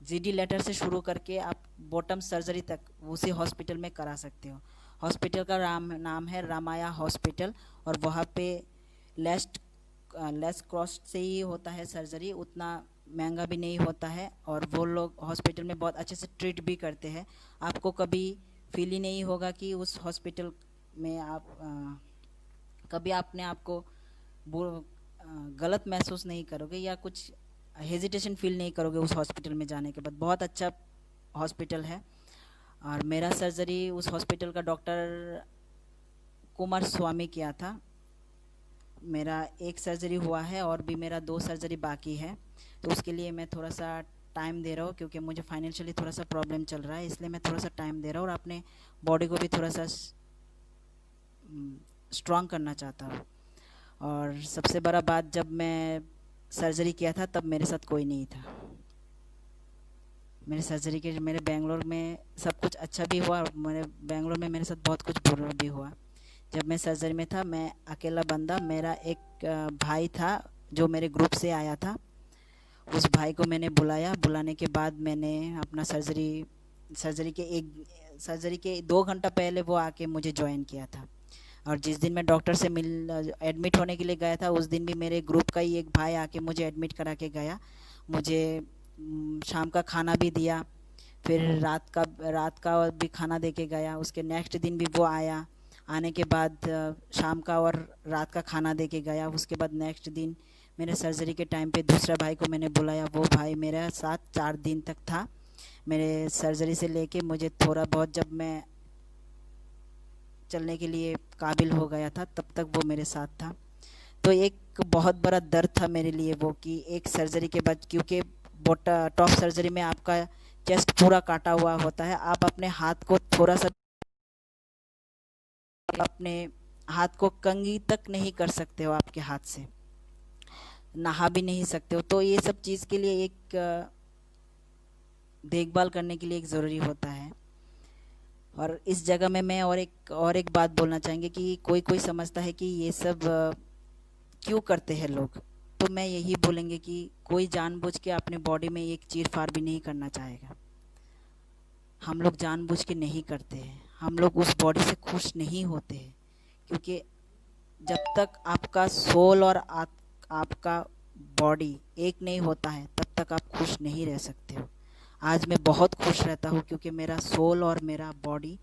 जीडी लेटर से शुरू करके आप बॉटम सर्जरी तक उसी हॉस्पिटल में करा सकते हो। हॉस्पिटल का नाम है रामाया हॉस्पिटल, और वहाँ पे लेस कॉस्ट से ही होता है सर्जरी, उतना महंगा भी नहीं होता है, और वो लोग हॉस्पिटल में बहुत अच्छे से ट्रीट भी करते हैं। आपको कभी फील ही नहीं होगा कि उस हॉस्पिटल में आप कभी अपने आप को गलत महसूस नहीं करोगे या कुछ हेजिटेशन फील नहीं करोगे उस हॉस्पिटल में जाने के बाद। बहुत अच्छा हॉस्पिटल है। और मेरा सर्जरी उस हॉस्पिटल का डॉक्टर कुमार स्वामी किया था। मेरा एक सर्जरी हुआ है और भी मेरा 2 सर्जरी बाकी है, तो उसके लिए मैं थोड़ा सा टाइम दे रहा हूँ, क्योंकि मुझे फाइनेंशियली थोड़ा सा प्रॉब्लम चल रहा है, इसलिए मैं थोड़ा सा टाइम दे रहा हूँ और अपने बॉडी को भी थोड़ा सा स्ट्रॉन्ग करना चाहता हूँ। और सबसे बड़ा बात, जब मैं सर्जरी किया था तब मेरे साथ कोई नहीं था। मेरे बेंगलोर में सब कुछ अच्छा भी हुआ और मेरे बेंगलोर में मेरे साथ बहुत कुछ बुरा भी हुआ। जब मैं सर्जरी में था मैं अकेला बंदा, मेरा एक भाई था जो मेरे ग्रुप से आया था, उस भाई को मैंने बुलाया। बुलाने के बाद मैंने अपना सर्जरी के 2 घंटा पहले वो आके मुझे ज्वाइन किया था। और जिस दिन मैं डॉक्टर से एडमिट होने के लिए गया था, उस दिन भी मेरे ग्रुप का ही एक भाई आके मुझे एडमिट करा के गया। मुझे शाम का खाना भी दिया, फिर रात का भी खाना दे के गया। उसके नेक्स्ट दिन भी वो आया, आने के बाद शाम का और रात का खाना दे के गया। उसके बाद नेक्स्ट दिन मेरे सर्जरी के टाइम पे दूसरा भाई को मैंने बुलाया, वो भाई मेरे साथ 4 दिन तक था। मेरे सर्जरी से लेके मुझे थोड़ा बहुत, जब मैं चलने के लिए काबिल हो गया था, तब तक वो मेरे साथ था। तो एक बहुत बड़ा दर्द था मेरे लिए वो, कि एक सर्जरी के बाद, क्योंकि टॉप सर्जरी में आपका चेस्ट पूरा काटा हुआ होता है, आप अपने हाथ को थोड़ा सा, अपने हाथ को कंघी तक नहीं कर सकते हो, आपके हाथ से नहा भी नहीं सकते हो। तो ये सब चीज़ के लिए एक देखभाल करने के लिए एक ज़रूरी होता है। और इस जगह में मैं और एक बात बोलना चाहेंगे कि कोई कोई समझता है कि ये सब क्यों करते हैं लोग। तो मैं यही बोलेंगे कि कोई जानबूझ के अपने बॉडी में एक चीर फाड़ भी नहीं करना चाहेगा। हम लोग जानबूझ के नहीं करते हैं, हम लोग उस बॉडी से खुश नहीं होते हैं, क्योंकि जब तक आपका सोल और आपका बॉडी एक नहीं होता है तब तक आप खुश नहीं रह सकते हो। आज मैं बहुत खुश रहता हूँ क्योंकि मेरा सोल और मेरा बॉडी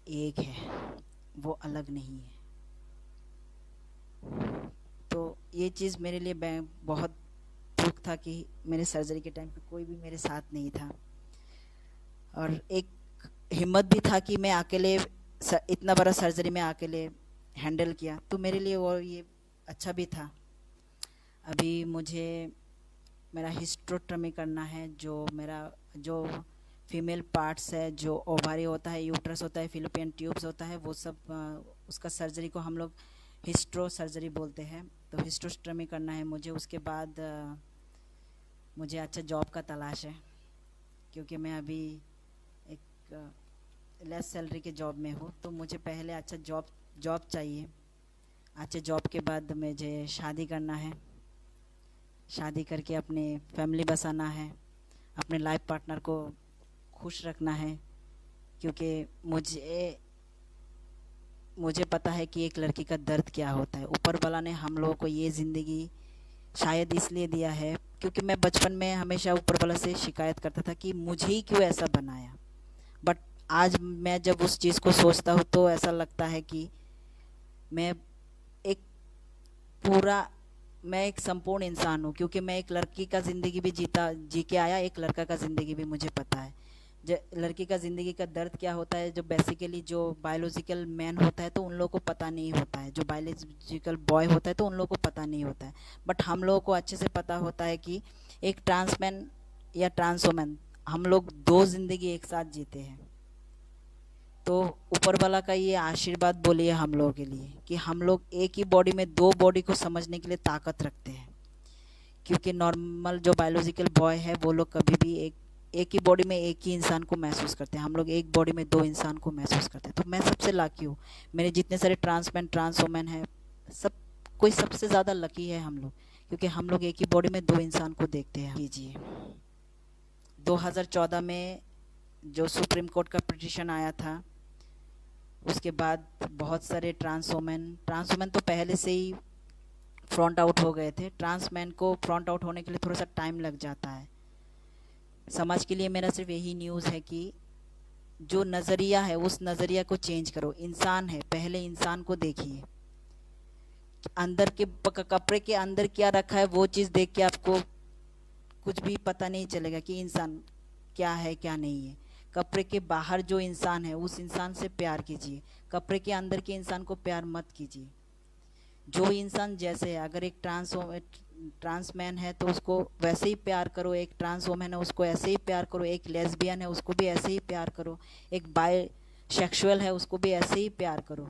एक है, वो अलग नहीं है। तो ये चीज़ मेरे लिए बहुत दुख था कि मेरे सर्जरी के टाइम पे कोई भी मेरे साथ नहीं था, और एक हिम्मत भी था कि मैं अकेले इतना बड़ा सर्जरी में अकेले हैंडल किया, तो मेरे लिए वो ये अच्छा भी था। अभी मुझे मेरा हिस्ट्रोटमी करना है, जो फीमेल पार्ट्स है, जो ओवारी होता है, यूट्रस होता है, फिलिपियन ट्यूब्स होता है, वो सब उसका सर्जरी को हम लोग हिस्ट्रो सर्जरी बोलते हैं। तो हिस्ट्रोटमी करना है मुझे। उसके बाद मुझे अच्छा जॉब का तलाश है, क्योंकि मैं अभी एक लेस सैलरी के जॉब में हूँ। तो मुझे पहले अच्छा जॉब चाहिए। अच्छे जॉब के बाद मुझे शादी करना है, शादी करके अपने फैमिली बसाना है, अपने लाइफ पार्टनर को खुश रखना है, क्योंकि मुझे पता है कि एक लड़की का दर्द क्या होता है। ऊपर वाला ने हम लोगों को ये ज़िंदगी शायद इसलिए दिया है क्योंकि मैं बचपन में हमेशा ऊपर वाला से शिकायत करता था कि मुझे ही क्यों ऐसा बनाया। बट आज मैं जब उस चीज़ को सोचता हूँ तो ऐसा लगता है कि मैं एक मैं एक संपूर्ण इंसान हूँ, क्योंकि मैं एक लड़की का ज़िंदगी भी जी के आया, एक लड़का का ज़िंदगी भी मुझे पता है। लड़की का ज़िंदगी का दर्द क्या होता है, जो बेसिकली जो बायोलॉजिकल मैन होता है तो उन लोगों को पता नहीं होता है, जो बायोलॉजिकल बॉय होता है तो उन लोगों को पता नहीं होता है। बट हम लोगों को अच्छे से पता होता है कि एक ट्रांसमैन या ट्रांसवोमैन, हम लोग दो ज़िंदगी एक साथ जीते हैं। तो ऊपर वाला का ये आशीर्वाद बोलिए हम लोगों के लिए कि हम लोग एक ही बॉडी में दो बॉडी को समझने के लिए ताकत रखते हैं, क्योंकि नॉर्मल जो बायोलॉजिकल बॉय है वो लोग कभी भी एक ही बॉडी में एक ही इंसान को महसूस करते हैं। हम लोग एक बॉडी में दो इंसान को महसूस करते हैं। तो मैं सबसे लकी हूँ। मेरे जितने सारे ट्रांसमैन ट्रांसवोमेन हैं, सब कोई सबसे ज़्यादा लकी है हम लोग, क्योंकि हम लोग एक ही बॉडी में दो इंसान को देखते हैं। जी 2014 में जो सुप्रीम कोर्ट का पिटीशन आया था, उसके बाद बहुत सारे ट्रांसवोमेन तो पहले से ही फ्रंट आउट हो गए थे। ट्रांसमैन को फ्रंट आउट होने के लिए थोड़ा सा टाइम लग जाता है। समाज के लिए मेरा सिर्फ यही न्यूज़ है कि जो नज़रिया है उस नज़रिया को चेंज करो। इंसान है, पहले इंसान को देखिए। अंदर के कपड़े के अंदर क्या रखा है वो चीज़ देख के आपको कुछ भी पता नहीं चलेगा कि इंसान क्या है क्या नहीं है। कपड़े के बाहर जो इंसान है उस इंसान से प्यार कीजिए, कपड़े के अंदर के इंसान को प्यार मत कीजिए। जो इंसान जैसे है, अगर एक ट्रांसमैन है तो उसको वैसे ही प्यार करो, एक ट्रांस वोमेन है उसको ऐसे ही प्यार करो, एक लेस्बियन है उसको भी ऐसे ही प्यार करो, एक बाय सेक्सुअल है उसको भी ऐसे ही प्यार करो।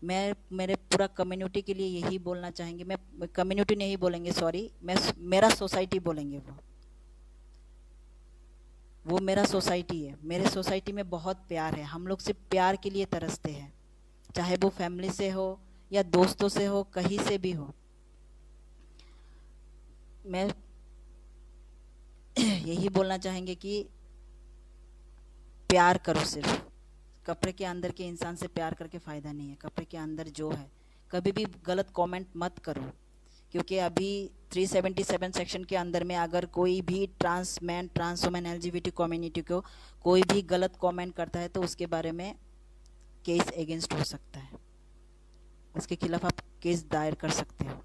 मैं मेरे पूरा कम्युनिटी के लिए यही बोलना चाहेंगे। मैं कम्युनिटी नहीं बोलेंगे, सॉरी, मेरा सोसाइटी बोलेंगे। वो मेरा सोसाइटी है। मेरे सोसाइटी में बहुत प्यार है। हम लोग सिर्फ प्यार के लिए तरसते हैं, चाहे वो फैमिली से हो या दोस्तों से हो, कहीं से भी हो। मैं यही बोलना चाहेंगे कि प्यार करो। सिर्फ कपड़े के अंदर के इंसान से प्यार करके फ़ायदा नहीं है। कपड़े के अंदर जो है, कभी भी गलत कमेंट मत करो, क्योंकि अभी 377 सेक्शन के अंदर में अगर कोई भी ट्रांसमैन ट्रांसवोमेन एलजीबीटी कम्युनिटी को कोई भी गलत कमेंट करता है तो उसके बारे में केस अगेंस्ट हो सकता है, उसके खिलाफ आप केस दायर कर सकते हो।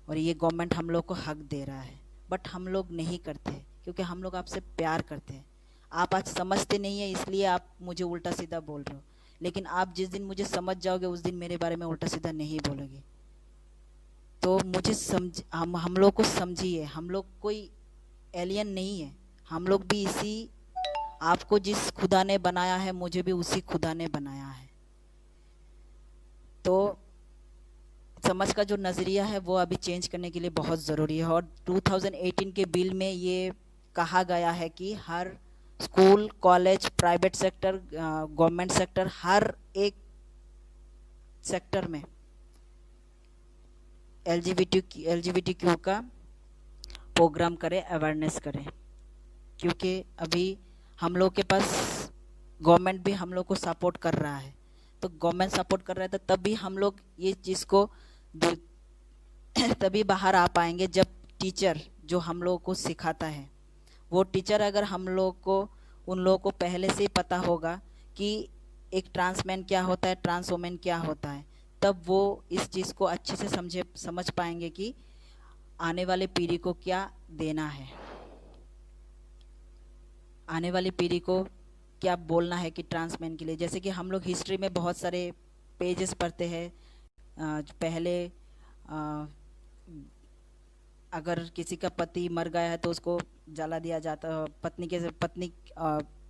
और ये गवर्नमेंट हम लोग को हक दे रहा है, बट हम लोग नहीं करते क्योंकि हम लोग आपसे प्यार करते हैं। आप आज समझते नहीं है इसलिए आप मुझे उल्टा सीधा बोल रहे हो, लेकिन आप जिस दिन मुझे समझ जाओगे उस दिन मेरे बारे में उल्टा सीधा नहीं बोलोगे। तो मुझे हम लोग को समझिए। हम लोग कोई एलियन नहीं है। हम लोग भी इसी, आपको जिस खुदा ने बनाया है मुझे भी उसी खुदा ने बनाया है। तो समझ का जो नज़रिया है वो अभी चेंज करने के लिए बहुत ज़रूरी है। और 2018 के बिल में ये कहा गया है कि हर school, college, private sector, government sector, हर एक सेक्टर में एलजीबीटी क्यू का प्रोग्राम करें, अवेयरनेस करें। क्योंकि अभी हम लोग के पास गवर्नमेंट भी हम लोग को सपोर्ट कर रहा है, तो गवर्नमेंट सपोर्ट कर रहा है तो तब भी हम लोग ये चीज़ को तभी बाहर आ पाएंगे जब टीचर जो हम लोगों को सिखाता है, वो टीचर अगर हम लोग को उन लोगों को पहले से ही पता होगा कि एक ट्रांसमैन क्या होता है, ट्रांस वुमेन क्या होता है, तब वो इस चीज़ को अच्छे से समझ पाएंगे कि आने वाले पीढ़ी को क्या देना है, आने वाली पीढ़ी को क्या बोलना है कि ट्रांसमैन के लिए। जैसे कि हम लोग हिस्ट्री में बहुत सारे पेजेस पढ़ते हैं। पहले अगर किसी का पति मर गया है तो उसको जला दिया जाता,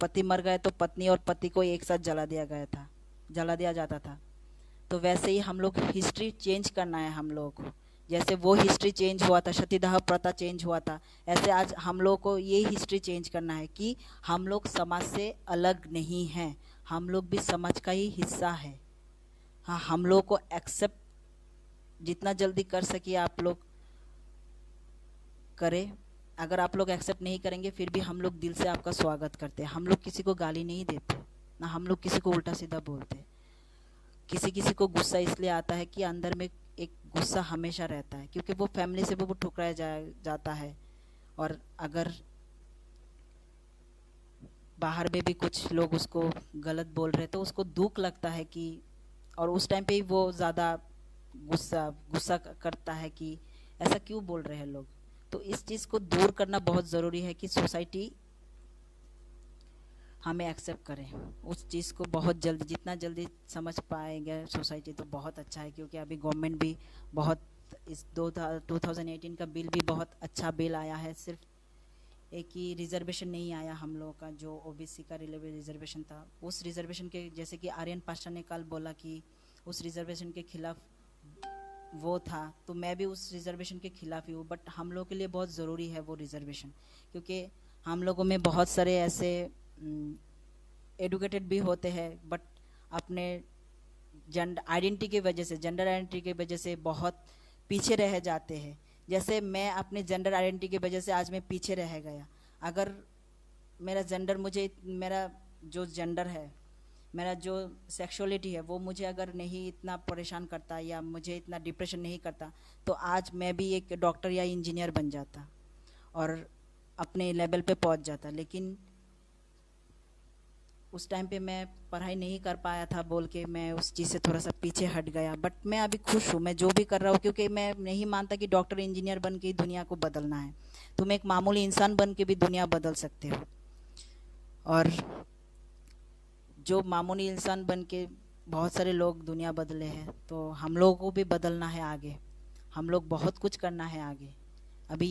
पति मर गए तो पत्नी और पति को एक साथ जला दिया जाता था। तो वैसे ही हम लोग हिस्ट्री चेंज करना है हम लोगों को। जैसे वो हिस्ट्री चेंज हुआ था, सतीदाह प्रथा चेंज हुआ था, ऐसे आज हम लोग को ये हिस्ट्री चेंज करना है कि हम लोग समाज से अलग नहीं हैं, हम लोग भी समाज का ही हिस्सा है। हाँ, हम लोग को एक्सेप्ट जितना जल्दी कर सके आप लोग करें। अगर आप लोग एक्सेप्ट नहीं करेंगे फिर भी हम लोग दिल से आपका स्वागत करते हैं। हम लोग किसी को गाली नहीं देते, ना हम लोग किसी को उल्टा सीधा बोलते। किसी को गुस्सा इसलिए आता है कि अंदर में एक गुस्सा हमेशा रहता है, क्योंकि वो फैमिली से वो ठुकराया जाता है। और अगर बाहर में भी कुछ लोग उसको गलत बोल रहे तो उसको दुख लगता है कि, और उस टाइम पे ही वो ज़्यादा गुस्सा करता है कि ऐसा क्यों बोल रहे हैं लोग। तो इस चीज़ को दूर करना बहुत ज़रूरी है कि सोसाइटी हमें एक्सेप्ट करें उस चीज़ को। बहुत जल्दी, जितना जल्दी समझ पाएंगे सोसाइटी तो बहुत अच्छा है। क्योंकि अभी गवर्नमेंट भी बहुत, इस 2018 का बिल भी बहुत अच्छा बिल आया है। सिर्फ एक ही रिजर्वेशन नहीं आया हम लोगों का, जो ओबीसी का रिजर्वेशन था, उस रिजर्वेशन के, जैसे कि आर्यन पाशा ने कल बोला कि उस रिजर्वेशन के खिलाफ वो था, तो मैं भी उस रिजर्वेशन के खिलाफ ही हूँ। बट हम लोग के लिए बहुत ज़रूरी है वो रिजर्वेशन, क्योंकि हम लोगों में बहुत सारे ऐसे एडुकेटेड भी होते हैं बट अपने जेंडर आइडेंटिटी की वजह से बहुत पीछे रह जाते हैं। जैसे मैं अपने जेंडर आइडेंटिटी की वजह से आज मैं पीछे रह गया। अगर मेरा जो जेंडर है, मेरा जो सेक्सुअलिटी है, वो मुझे अगर नहीं इतना परेशान करता या मुझे इतना डिप्रेशन नहीं करता तो आज मैं भी एक डॉक्टर या इंजीनियर बन जाता और अपने लेवल पे पहुंच जाता। लेकिन उस टाइम पे मैं पढ़ाई नहीं कर पाया था बोल के मैं उस चीज़ से थोड़ा सा पीछे हट गया। बट मैं अभी खुश हूँ मैं जो भी कर रहा हूँ, क्योंकि मैं नहीं मानता कि डॉक्टर इंजीनियर बन के ही दुनिया को बदलना है। तुम एक मामूली इंसान बन के भी दुनिया बदल सकते हो, और जो मामूली इंसान बन के बहुत सारे लोग दुनिया बदले हैं, तो हम लोगों को भी बदलना है आगे। हम लोग बहुत कुछ करना है आगे। अभी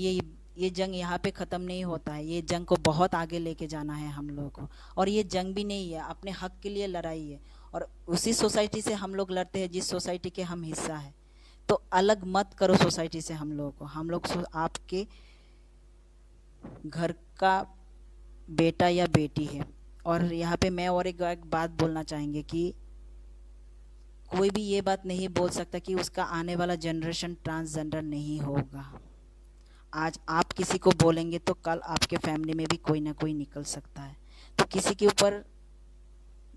ये जंग यहाँ पे ख़त्म नहीं होता है, ये जंग को बहुत आगे लेके जाना है हम लोगों को। और ये जंग भी नहीं है, अपने हक के लिए लड़ाई है, और उसी सोसाइटी से हम लोग लड़ते हैं जिस सोसाइटी के हम हिस्सा है। तो अलग मत करो सोसाइटी से हम लोगों को। हम लोग आपके घर का बेटा या बेटी है। और यहाँ पे मैं और एक बात बोलना चाहेंगे कि कोई भी ये बात नहीं बोल सकता कि उसका आने वाला जनरेशन ट्रांसजेंडर नहीं होगा। आज आप किसी को बोलेंगे तो कल आपके फैमिली में भी कोई ना कोई निकल सकता है। तो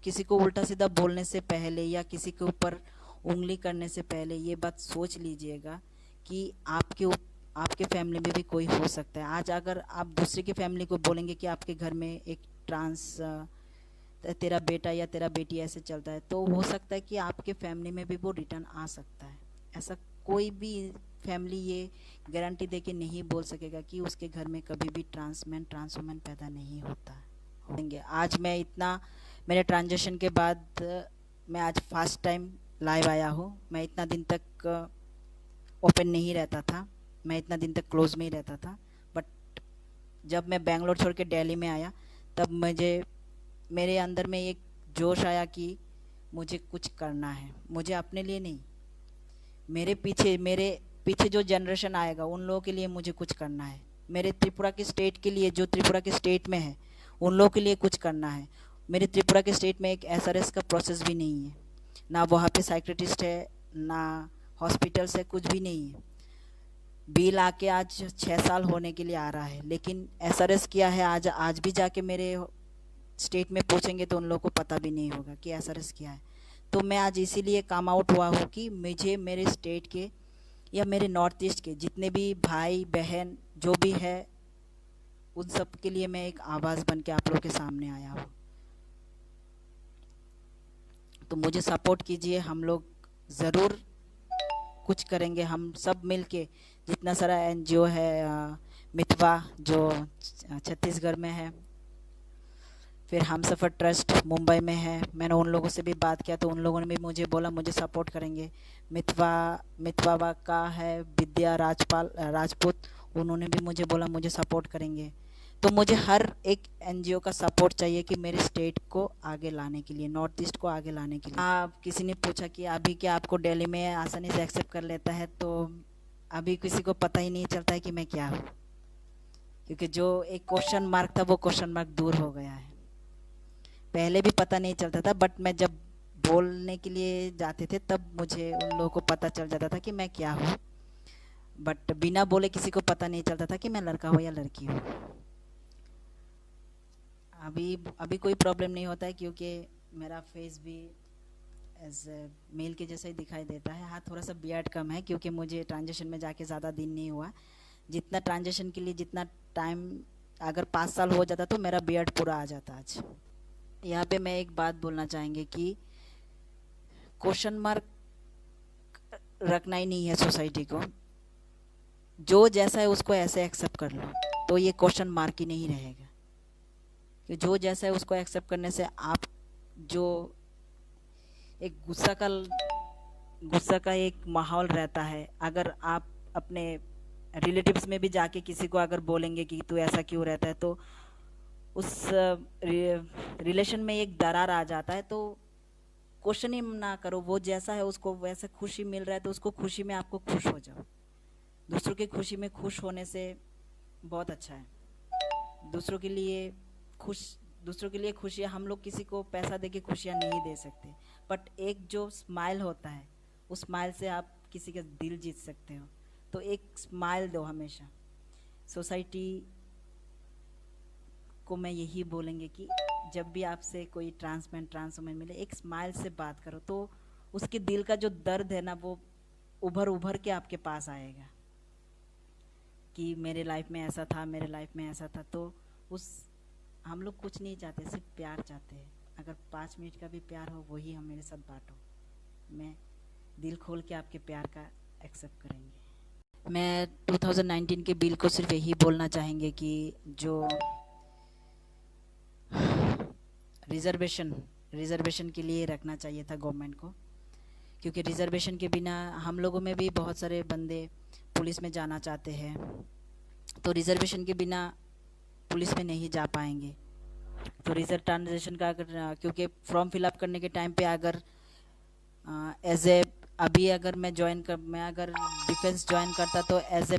किसी को उल्टा सीधा बोलने से पहले या किसी के ऊपर उंगली करने से पहले ये बात सोच लीजिएगा कि आपके फैमिली में भी कोई हो सकता है। आज अगर आप दूसरे की फैमिली को बोलेंगे कि आपके घर में एक तेरा बेटा या तेरा बेटी ऐसे चलता है, तो हो सकता है कि आपके फैमिली में भी वो रिटर्न आ सकता है। ऐसा कोई भी फैमिली ये गारंटी दे के नहीं बोल सकेगा कि उसके घर में कभी भी ट्रांसमैन ट्रांसवुमन पैदा नहीं होता है। आज मैं इतना, मेरे ट्रांजेक्शन के बाद मैं आज फर्स्ट टाइम लाइव आया हूँ। मैं इतना दिन तक ओपन नहीं रहता था, मैं इतना दिन तक क्लोज में ही रहता था। बट जब मैं बेंगलोर छोड़ के दिल्ली में आया तब मेरे अंदर में एक जोश आया कि मुझे कुछ करना है। मुझे अपने लिए नहीं, मेरे पीछे जो जनरेशन आएगा उन लोगों के लिए मुझे कुछ करना है। मेरे त्रिपुरा के स्टेट के लिए, जो त्रिपुरा के स्टेट में है उन लोगों के लिए कुछ करना है। मेरे त्रिपुरा के स्टेट में एक एसआरएस का प्रोसेस भी नहीं है, ना वहाँ पे साइकेट्रिस्ट है, ना हॉस्पिटल्स है, कुछ भी नहीं है। बिल आके आज 6 साल होने के लिए आ रहा है, लेकिन एसआरएस किया है आज भी जाके मेरे स्टेट में पूछेंगे तो उन लोगों को पता भी नहीं होगा कि एसआरएस क्या है। तो मैं आज इसीलिए काम आउट हुआ हूँ कि मुझे मेरे स्टेट के या मेरे नॉर्थ ईस्ट के जितने भी भाई बहन जो भी है, उन सब के लिए मैं एक आवाज़ बन के आप लोगों के सामने आया हूँ। तो मुझे सपोर्ट कीजिए, हम लोग ज़रूर कुछ करेंगे, हम सब मिल के। जितना सारा एनजीओ है, मितवा जो छत्तीसगढ़ में है, फिर हम सफ़र ट्रस्ट मुंबई में है, मैंने उन लोगों से भी बात किया तो उन लोगों ने भी मुझे बोला मुझे सपोर्ट करेंगे। मितवा का है विद्या राजपूत, उन्होंने भी मुझे बोला मुझे सपोर्ट करेंगे। तो मुझे हर एक एनजीओ का सपोर्ट चाहिए कि मेरे स्टेट को आगे लाने के लिए, नॉर्थ ईस्ट को आगे लाने के लिए। आप किसी ने पूछा कि अभी क्या आपको दिल्ली में आसानी से एक्सेप्ट कर लेता है, तो अभी किसी को पता ही नहीं चलता है कि मैं क्या हूँ, क्योंकि जो एक क्वेश्चन मार्क था वो क्वेश्चन मार्क दूर हो गया है। पहले भी पता नहीं चलता था, बट मैं जब बोलने के लिए जाते थे तब मुझे उन लोगों को पता चल जाता था कि मैं क्या हूँ, बट बिना बोले किसी को पता नहीं चलता था कि मैं लड़का हूँ या लड़की हूँ। अभी कोई प्रॉब्लम नहीं होता है, क्योंकि मेरा फेस भी एज मेल के जैसा ही दिखाई देता है। हाँ, थोड़ा सा बियर्ड कम है, क्योंकि मुझे ट्रांजिशन में जाके ज़्यादा दिन नहीं हुआ। जितना ट्रांजिशन के लिए जितना टाइम, अगर 5 साल हो जाता तो मेरा बियर्ड पूरा आ जाता आज। यहाँ पे मैं एक बात बोलना चाहेंगे कि क्वेश्चन मार्क रखना ही नहीं है सोसाइटी को। जो जैसा है उसको ऐसे एक्सेप्ट कर लो, तो ये क्वेश्चन मार्क ही नहीं रहेगा। कि जो जैसा है उसको एक्सेप्ट करने से आप जो एक गुस्सा का एक माहौल रहता है, अगर आप अपने रिलेटिव्स में भी जाके किसी को अगर बोलेंगे कि तू ऐसा क्यों रहता है, तो उस रिलेशन में एक दरार आ जाता है। तो क्वेश्चन ही ना करो, वो जैसा है उसको वैसे खुशी मिल रहा है तो उसको खुशी में आपको खुश हो जाओ। दूसरों की खुशी में खुश होने से बहुत अच्छा है। दूसरों के लिए खुशियाँ, हम लोग किसी को पैसा दे के खुशियाँ नहीं दे सकते, बट एक जो स्माइल होता है, उस स्माइल से आप किसी का दिल जीत सकते हो। तो एक स्माइल दो हमेशा। सोसाइटी को मैं यही बोलेंगे कि जब भी आपसे कोई ट्रांसमेन मिले, एक स्माइल से बात करो, तो उसके दिल का जो दर्द है ना, वो उभर के आपके पास आएगा कि मेरे लाइफ में ऐसा था, मेरे लाइफ में ऐसा था। तो हम लोग कुछ नहीं चाहते, सिर्फ प्यार चाहते हैं। अगर 5 मिनट का भी प्यार हो, वही हम मेरे साथ बांटो। मैं दिल खोल के आपके प्यार का एक्सेप्ट करेंगे। मैं 2019 के बिल को सिर्फ यही बोलना चाहेंगे कि जो रिजर्वेशन के लिए रखना चाहिए था गवर्नमेंट को, क्योंकि रिजर्वेशन के बिना हम लोगों में भी बहुत सारे बंदे पुलिस में जाना चाहते हैं, तो रिजर्वेशन के बिना पुलिस में नहीं जा पाएंगे। तो रिजर्व ट्रांजेक्शन का क्योंकि फॉर्म फिलअप करने के टाइम पे अगर अगर मैं अगर डिफेंस ज्वाइन करता तो एज ए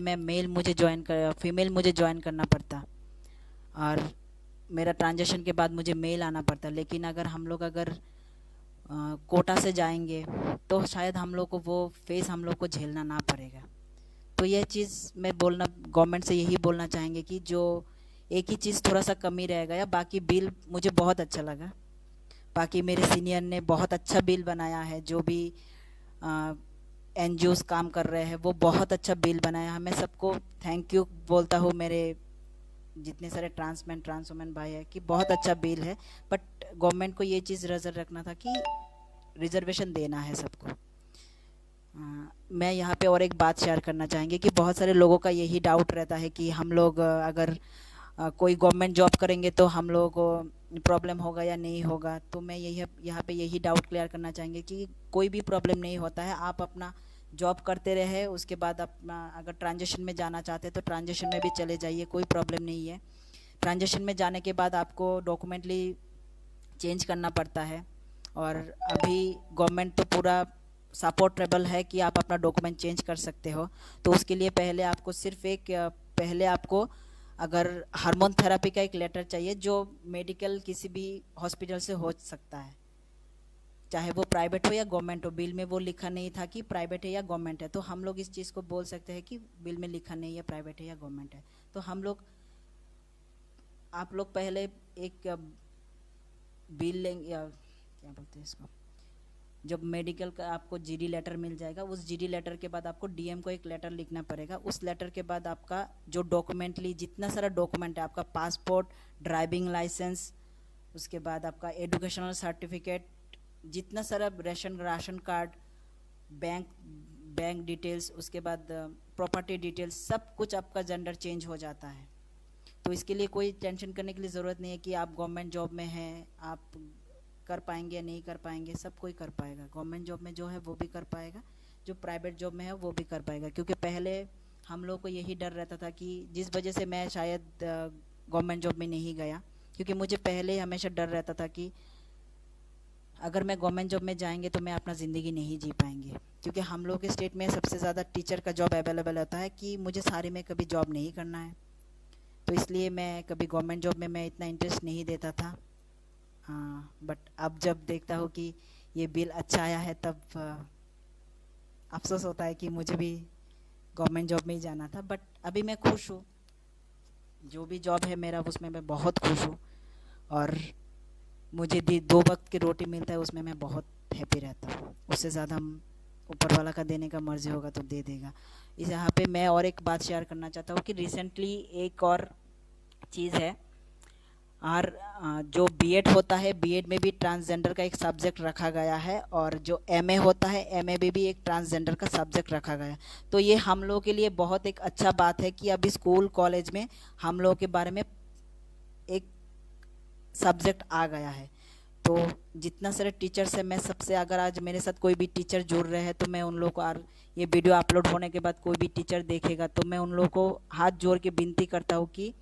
फीमेल मुझे ज्वाइन करना पड़ता, और मेरा ट्रांजेक्शन के बाद मुझे मेल आना पड़ता। लेकिन अगर हम लोग कोटा से जाएंगे तो शायद हम लोग को वो फेस हम लोग को झेलना ना पड़ेगा। तो यह चीज़ मैं गवर्नमेंट से यही बोलना चाहेंगे कि जो एक ही चीज़ थोड़ा सा कमी रहेगा, या बाकी बिल मुझे बहुत अच्छा लगा। बाकी मेरे सीनियर ने बहुत अच्छा बिल बनाया है, जो भी एनजीओस काम कर रहे हैं वो बहुत अच्छा बिल बनाया है। मैं सबको थैंक यू बोलता हूँ, मेरे जितने सारे ट्रांसवुमेन भाई है, कि बहुत अच्छा बिल है। बट गवर्नमेंट को ये चीज़ नज़र रखना था कि रिजर्वेशन देना है सबको। मैं यहाँ पे और एक बात शेयर करना चाहेंगे कि बहुत सारे लोगों का यही डाउट रहता है कि हम लोग अगर कोई गवर्नमेंट जॉब करेंगे तो हम लोगों को प्रॉब्लम होगा या नहीं होगा। तो मैं यहाँ पे यही डाउट क्लियर करना चाहेंगे कि कोई भी प्रॉब्लम नहीं होता है। आप अपना जॉब करते रहे, उसके बाद अपना अगर ट्रांजिशन में जाना चाहते हैं तो ट्रांजिशन में भी चले जाइए, कोई प्रॉब्लम नहीं है। ट्रांजिशन में जाने के बाद आपको डॉक्यूमेंटली चेंज करना पड़ता है, और अभी गवर्नमेंट तो पूरा सपोर्टेबल है कि आप अपना डॉक्यूमेंट चेंज कर सकते हो। तो उसके लिए पहले आपको अगर हार्मोन थेरेपी का एक लेटर चाहिए जो मेडिकल किसी भी हॉस्पिटल से हो सकता है, चाहे वो प्राइवेट हो या गवर्नमेंट हो। बिल में वो लिखा नहीं था कि प्राइवेट है या गवर्नमेंट है, तो हम लोग इस चीज़ को बोल सकते हैं कि बिल में लिखा नहीं है प्राइवेट है या गवर्नमेंट है। तो हम लोग, आप लोग पहले एक बिल लेंगे, या क्या बोलते हैं इसको, जब मेडिकल का आपको जीडी लेटर मिल जाएगा, उस जीडी लेटर के बाद आपको डीएम को एक लेटर लिखना पड़ेगा। उस लेटर के बाद आपका जो डॉक्यूमेंटली जितना सारा डॉक्यूमेंट है, आपका पासपोर्ट, ड्राइविंग लाइसेंस, उसके बाद आपका एजुकेशनल सर्टिफिकेट, जितना सारा ration card, bank bank details, उसके बाद प्रॉपर्टी डिटेल्स, सब कुछ आपका जेंडर चेंज हो जाता है। तो इसके लिए कोई टेंशन करने की लिए ज़रूरत नहीं है कि आप गवर्नमेंट जॉब में हैं, आप कर पाएंगे या नहीं कर पाएंगे। सब कोई कर पाएगा। गवर्नमेंट जॉब में जो है वो भी कर पाएगा, जो प्राइवेट जॉब में है वो भी कर पाएगा। क्योंकि पहले हम लोग को यही डर रहता था कि जिस वजह से मैं शायद गवर्नमेंट जॉब में नहीं गया, क्योंकि मुझे पहले हमेशा डर रहता था कि अगर मैं गवर्नमेंट जॉब में जाएंगे तो मैं अपना ज़िंदगी नहीं जी पाएंगे। क्योंकि हम लोग के स्टेट में सबसे ज़्यादा टीचर का जॉब अवेलेबल होता है कि मुझे सारे में कभी जॉब नहीं करना है, तो इसलिए मैं कभी गवर्नमेंट जॉब में मैं इतना इंटरेस्ट नहीं देता था। हाँ, बट अब जब देखता हूँ कि ये बिल अच्छा आया है, तब अफसोस होता है कि मुझे भी गवर्नमेंट जॉब में ही जाना था। बट अभी मैं खुश हूँ, जो भी जॉब है मेरा उसमें मैं बहुत खुश हूँ, और मुझे 2 वक्त की रोटी मिलता है उसमें मैं बहुत हैप्पी रहता हूँ। उससे ज़्यादा हम ऊपर वाला का देने का मर्जी होगा तो दे देगा। इस यहाँ पे मैं और एक बात शेयर करना चाहता हूँ कि रिसेंटली एक और चीज़ है, और जो बीएड होता है, बीएड में भी ट्रांसजेंडर का एक सब्जेक्ट रखा गया है, और जो एमए होता है, एमए में भी एक ट्रांसजेंडर का सब्जेक्ट रखा गया है। तो ये हम लोगों के लिए बहुत एक अच्छा बात है कि अभी स्कूल कॉलेज में हम लोगों के बारे में एक सब्जेक्ट आ गया है। तो जितना सारे टीचर्स है, मैं सबसे, अगर आज मेरे साथ कोई भी टीचर जुड़ रहे हैं तो मैं उन लोगों को, और ये वीडियो अपलोड होने के बाद कोई भी टीचर देखेगा तो मैं उन लोगों को हाथ जोड़ के विनती करता हूँ कि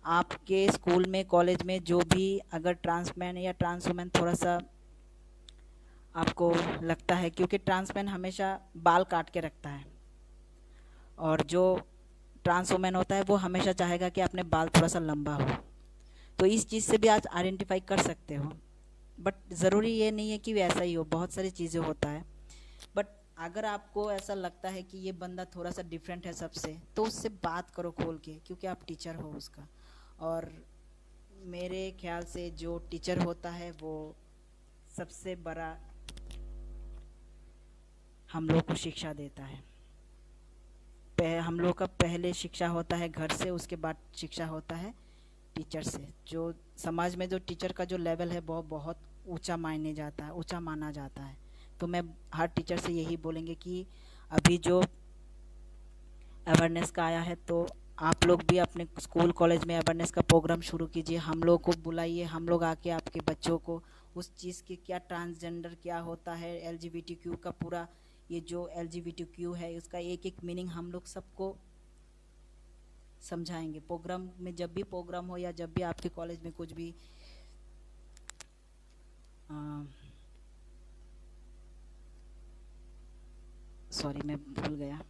आपके स्कूल में, कॉलेज में जो भी अगर ट्रांसमैन या ट्रांसवुमेन थोड़ा सा आपको लगता है, क्योंकि ट्रांसमैन हमेशा बाल काट के रखता है, और जो ट्रांसवुमेन होता है वो हमेशा चाहेगा कि अपने बाल थोड़ा सा लंबा हो। तो इस चीज़ से भी आज आइडेंटिफाई कर सकते हो। बट ज़रूरी ये नहीं है कि वैसा ही हो, बहुत सारी चीज़ें होता है। बट अगर आपको ऐसा लगता है कि ये बंदा थोड़ा सा डिफरेंट है सबसे, तो उससे बात करो खोल के, क्योंकि आप टीचर हो उसका। और मेरे ख्याल से जो टीचर होता है वो सबसे बड़ा हम लोग को शिक्षा देता है। हम लोग का पहले शिक्षा होता है घर से, उसके बाद शिक्षा होता है टीचर से। जो समाज में जो टीचर का जो लेवल है वो बहुत ऊंचा मायने जाता है, ऊंचा माना जाता है। तो मैं हर टीचर से यही बोलेंगे कि अभी जो अवेयरनेस का आया है, तो आप लोग भी अपने स्कूल कॉलेज में अवेयरनेस का प्रोग्राम शुरू कीजिए। हम लोग को बुलाइए, हम लोग आके आपके बच्चों को उस चीज़ की, क्या ट्रांसजेंडर क्या होता है, एलजीबीटीक्यू का पूरा, ये जो एलजीबीटीक्यू है उसका एक एक मीनिंग हम लोग सबको समझाएंगे। प्रोग्राम में, जब भी प्रोग्राम हो या जब भी आपके कॉलेज में कुछ भी सॉरी मैं भूल गया,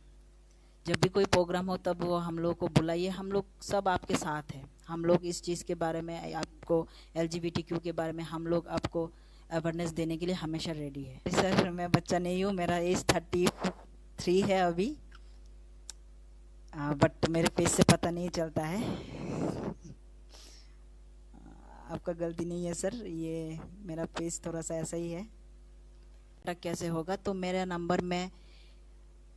जब भी कोई प्रोग्राम हो तब वो हम लोग को बुलाइए। हम लोग सब आपके साथ हैं। हम लोग इस चीज़ के बारे में, आपको एलजीबीटीक्यू के बारे में हम लोग आपको अवेयरनेस देने के लिए हमेशा रेडी है। सर मैं बच्चा नहीं हूँ, मेरा एज 33 है अभी, बट मेरे फेस से पता नहीं चलता है। आपका गलती नहीं है सर, ये मेरा फेस थोड़ा सा ऐसा ही है। कैसे होगा, तो मेरा नंबर में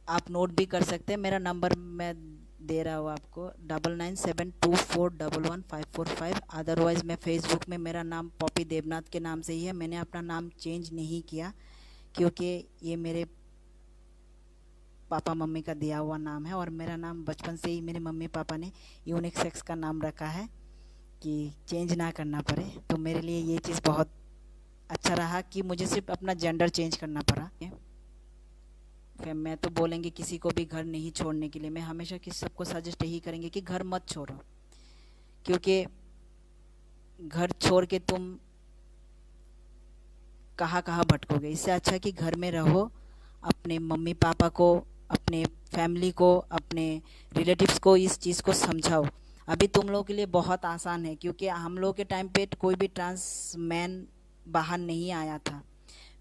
आप नोट भी कर सकते हैं। मेरा नंबर मैं दे रहा हूँ आपको, 9972411545। अदरवाइज़ मैं फेसबुक में, मेरा नाम पॉपी देवनाथ के नाम से ही है। मैंने अपना नाम चेंज नहीं किया, क्योंकि ये मेरे पापा मम्मी का दिया हुआ नाम है, और मेरा नाम बचपन से ही मेरे मम्मी पापा ने यूनिक सेक्स का नाम रखा है कि चेंज ना करना पड़े। तो मेरे लिए ये चीज़ बहुत अच्छा रहा कि मुझे सिर्फ अपना जेंडर चेंज करना पड़ा। फिर मैं तो बोलेंगे किसी को भी घर नहीं छोड़ने के लिए, मैं हमेशा किसी सबको सजेस्ट यही करेंगे कि घर मत छोड़ो, क्योंकि घर छोड़ के तुम कहाँ कहाँ भटकोगे। इससे अच्छा कि घर में रहो, अपने मम्मी पापा को, अपने फैमिली को, अपने रिलेटिव्स को इस चीज़ को समझाओ। अभी तुम लोगों के लिए बहुत आसान है, क्योंकि हम लोग के टाइम पे कोई भी ट्रांस मैन बाहर नहीं आया था।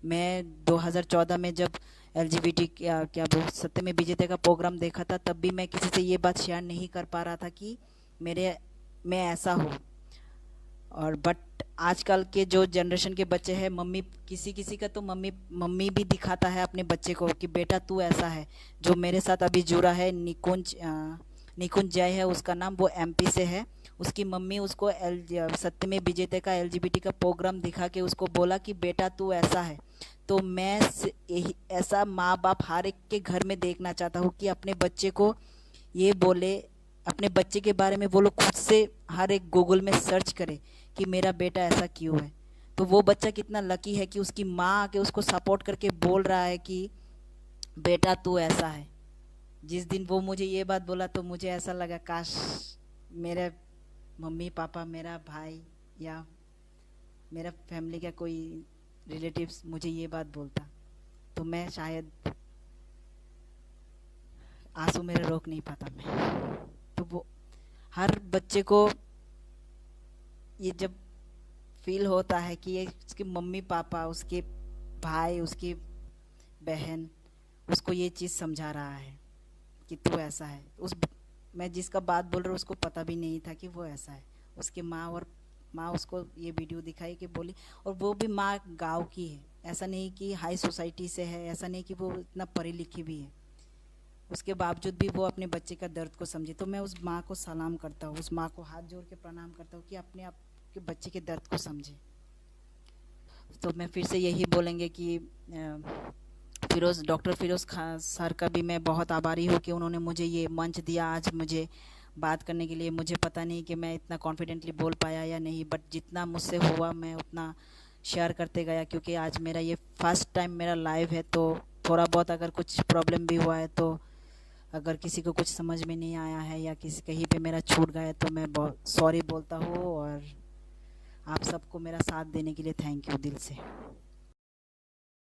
मैं 2014 में जब एलजीबीटी क्या क्या वो सत्यमेव विजेता का प्रोग्राम देखा था, तब भी मैं किसी से ये बात शेयर नहीं कर पा रहा था कि मेरे मैं ऐसा हूँ। और बट आजकल के जो जनरेशन के बच्चे हैं, मम्मी किसी किसी का तो मम्मी मम्मी भी दिखाता है अपने बच्चे को कि बेटा तू ऐसा है। जो मेरे साथ अभी जुड़ा है निकुंज निकुंज जय है उसका नाम, वो एमपी से है। उसकी मम्मी उसको सत्यमेव विजेता का एलजीबीटी का प्रोग्राम दिखा के उसको बोला कि बेटा तू ऐसा है। तो मैं यही ऐसा माँ बाप हर एक के घर में देखना चाहता हूँ कि अपने बच्चे को ये बोले, अपने बच्चे के बारे में वो लोग खुद से हर एक गूगल में सर्च करे कि मेरा बेटा ऐसा क्यों है। तो वो बच्चा कितना लकी है कि उसकी माँ आके उसको सपोर्ट करके बोल रहा है कि बेटा तू ऐसा है। जिस दिन वो मुझे ये बात बोला तो मुझे ऐसा लगा काश मेरे मम्मी पापा, मेरा भाई या मेरा फैमिली का कोई रिलेटिव्स मुझे ये बात बोलता, तो मैं शायद आंसू मेरे रोक नहीं पाता मैं। तो वो हर बच्चे को ये जब फील होता है कि ये उसके मम्मी पापा, उसके भाई, उसकी बहन उसको ये चीज़ समझा रहा है कि तू ऐसा है। मैं जिसका बात बोल रहा हूँ उसको पता भी नहीं था कि वो ऐसा है। उसके माँ उसको ये वीडियो दिखाई कि बोली, और वो भी माँ गांव की है, ऐसा नहीं कि हाई सोसाइटी से है, ऐसा नहीं कि वो इतना पढ़ी लिखी भी है। उसके बावजूद भी वो अपने बच्चे का दर्द को समझे। तो मैं उस माँ को सलाम करता हूँ, उस माँ को हाथ जोड़ के प्रणाम करता हूँ कि अपने आप के बच्चे के दर्द को समझे। तो मैं फिर से यही बोलेंगे कि डॉक्टर फिरोज़ खान सर का भी मैं बहुत आभारी हूँ कि उन्होंने मुझे ये मंच दिया आज मुझे बात करने के लिए। मुझे पता नहीं कि मैं इतना कॉन्फिडेंटली बोल पाया या नहीं, बट जितना मुझसे हुआ मैं उतना शेयर करते गया, क्योंकि आज मेरा ये फर्स्ट टाइम मेरा लाइव है। तो थोड़ा बहुत अगर कुछ प्रॉब्लम भी हुआ है, तो अगर किसी को कुछ समझ में नहीं आया है या किसी कहीं पे मेरा छूट गया है, तो मैं बहुत सॉरी बोलता हूँ। और आप सबको मेरा साथ देने के लिए थैंक यू दिल से।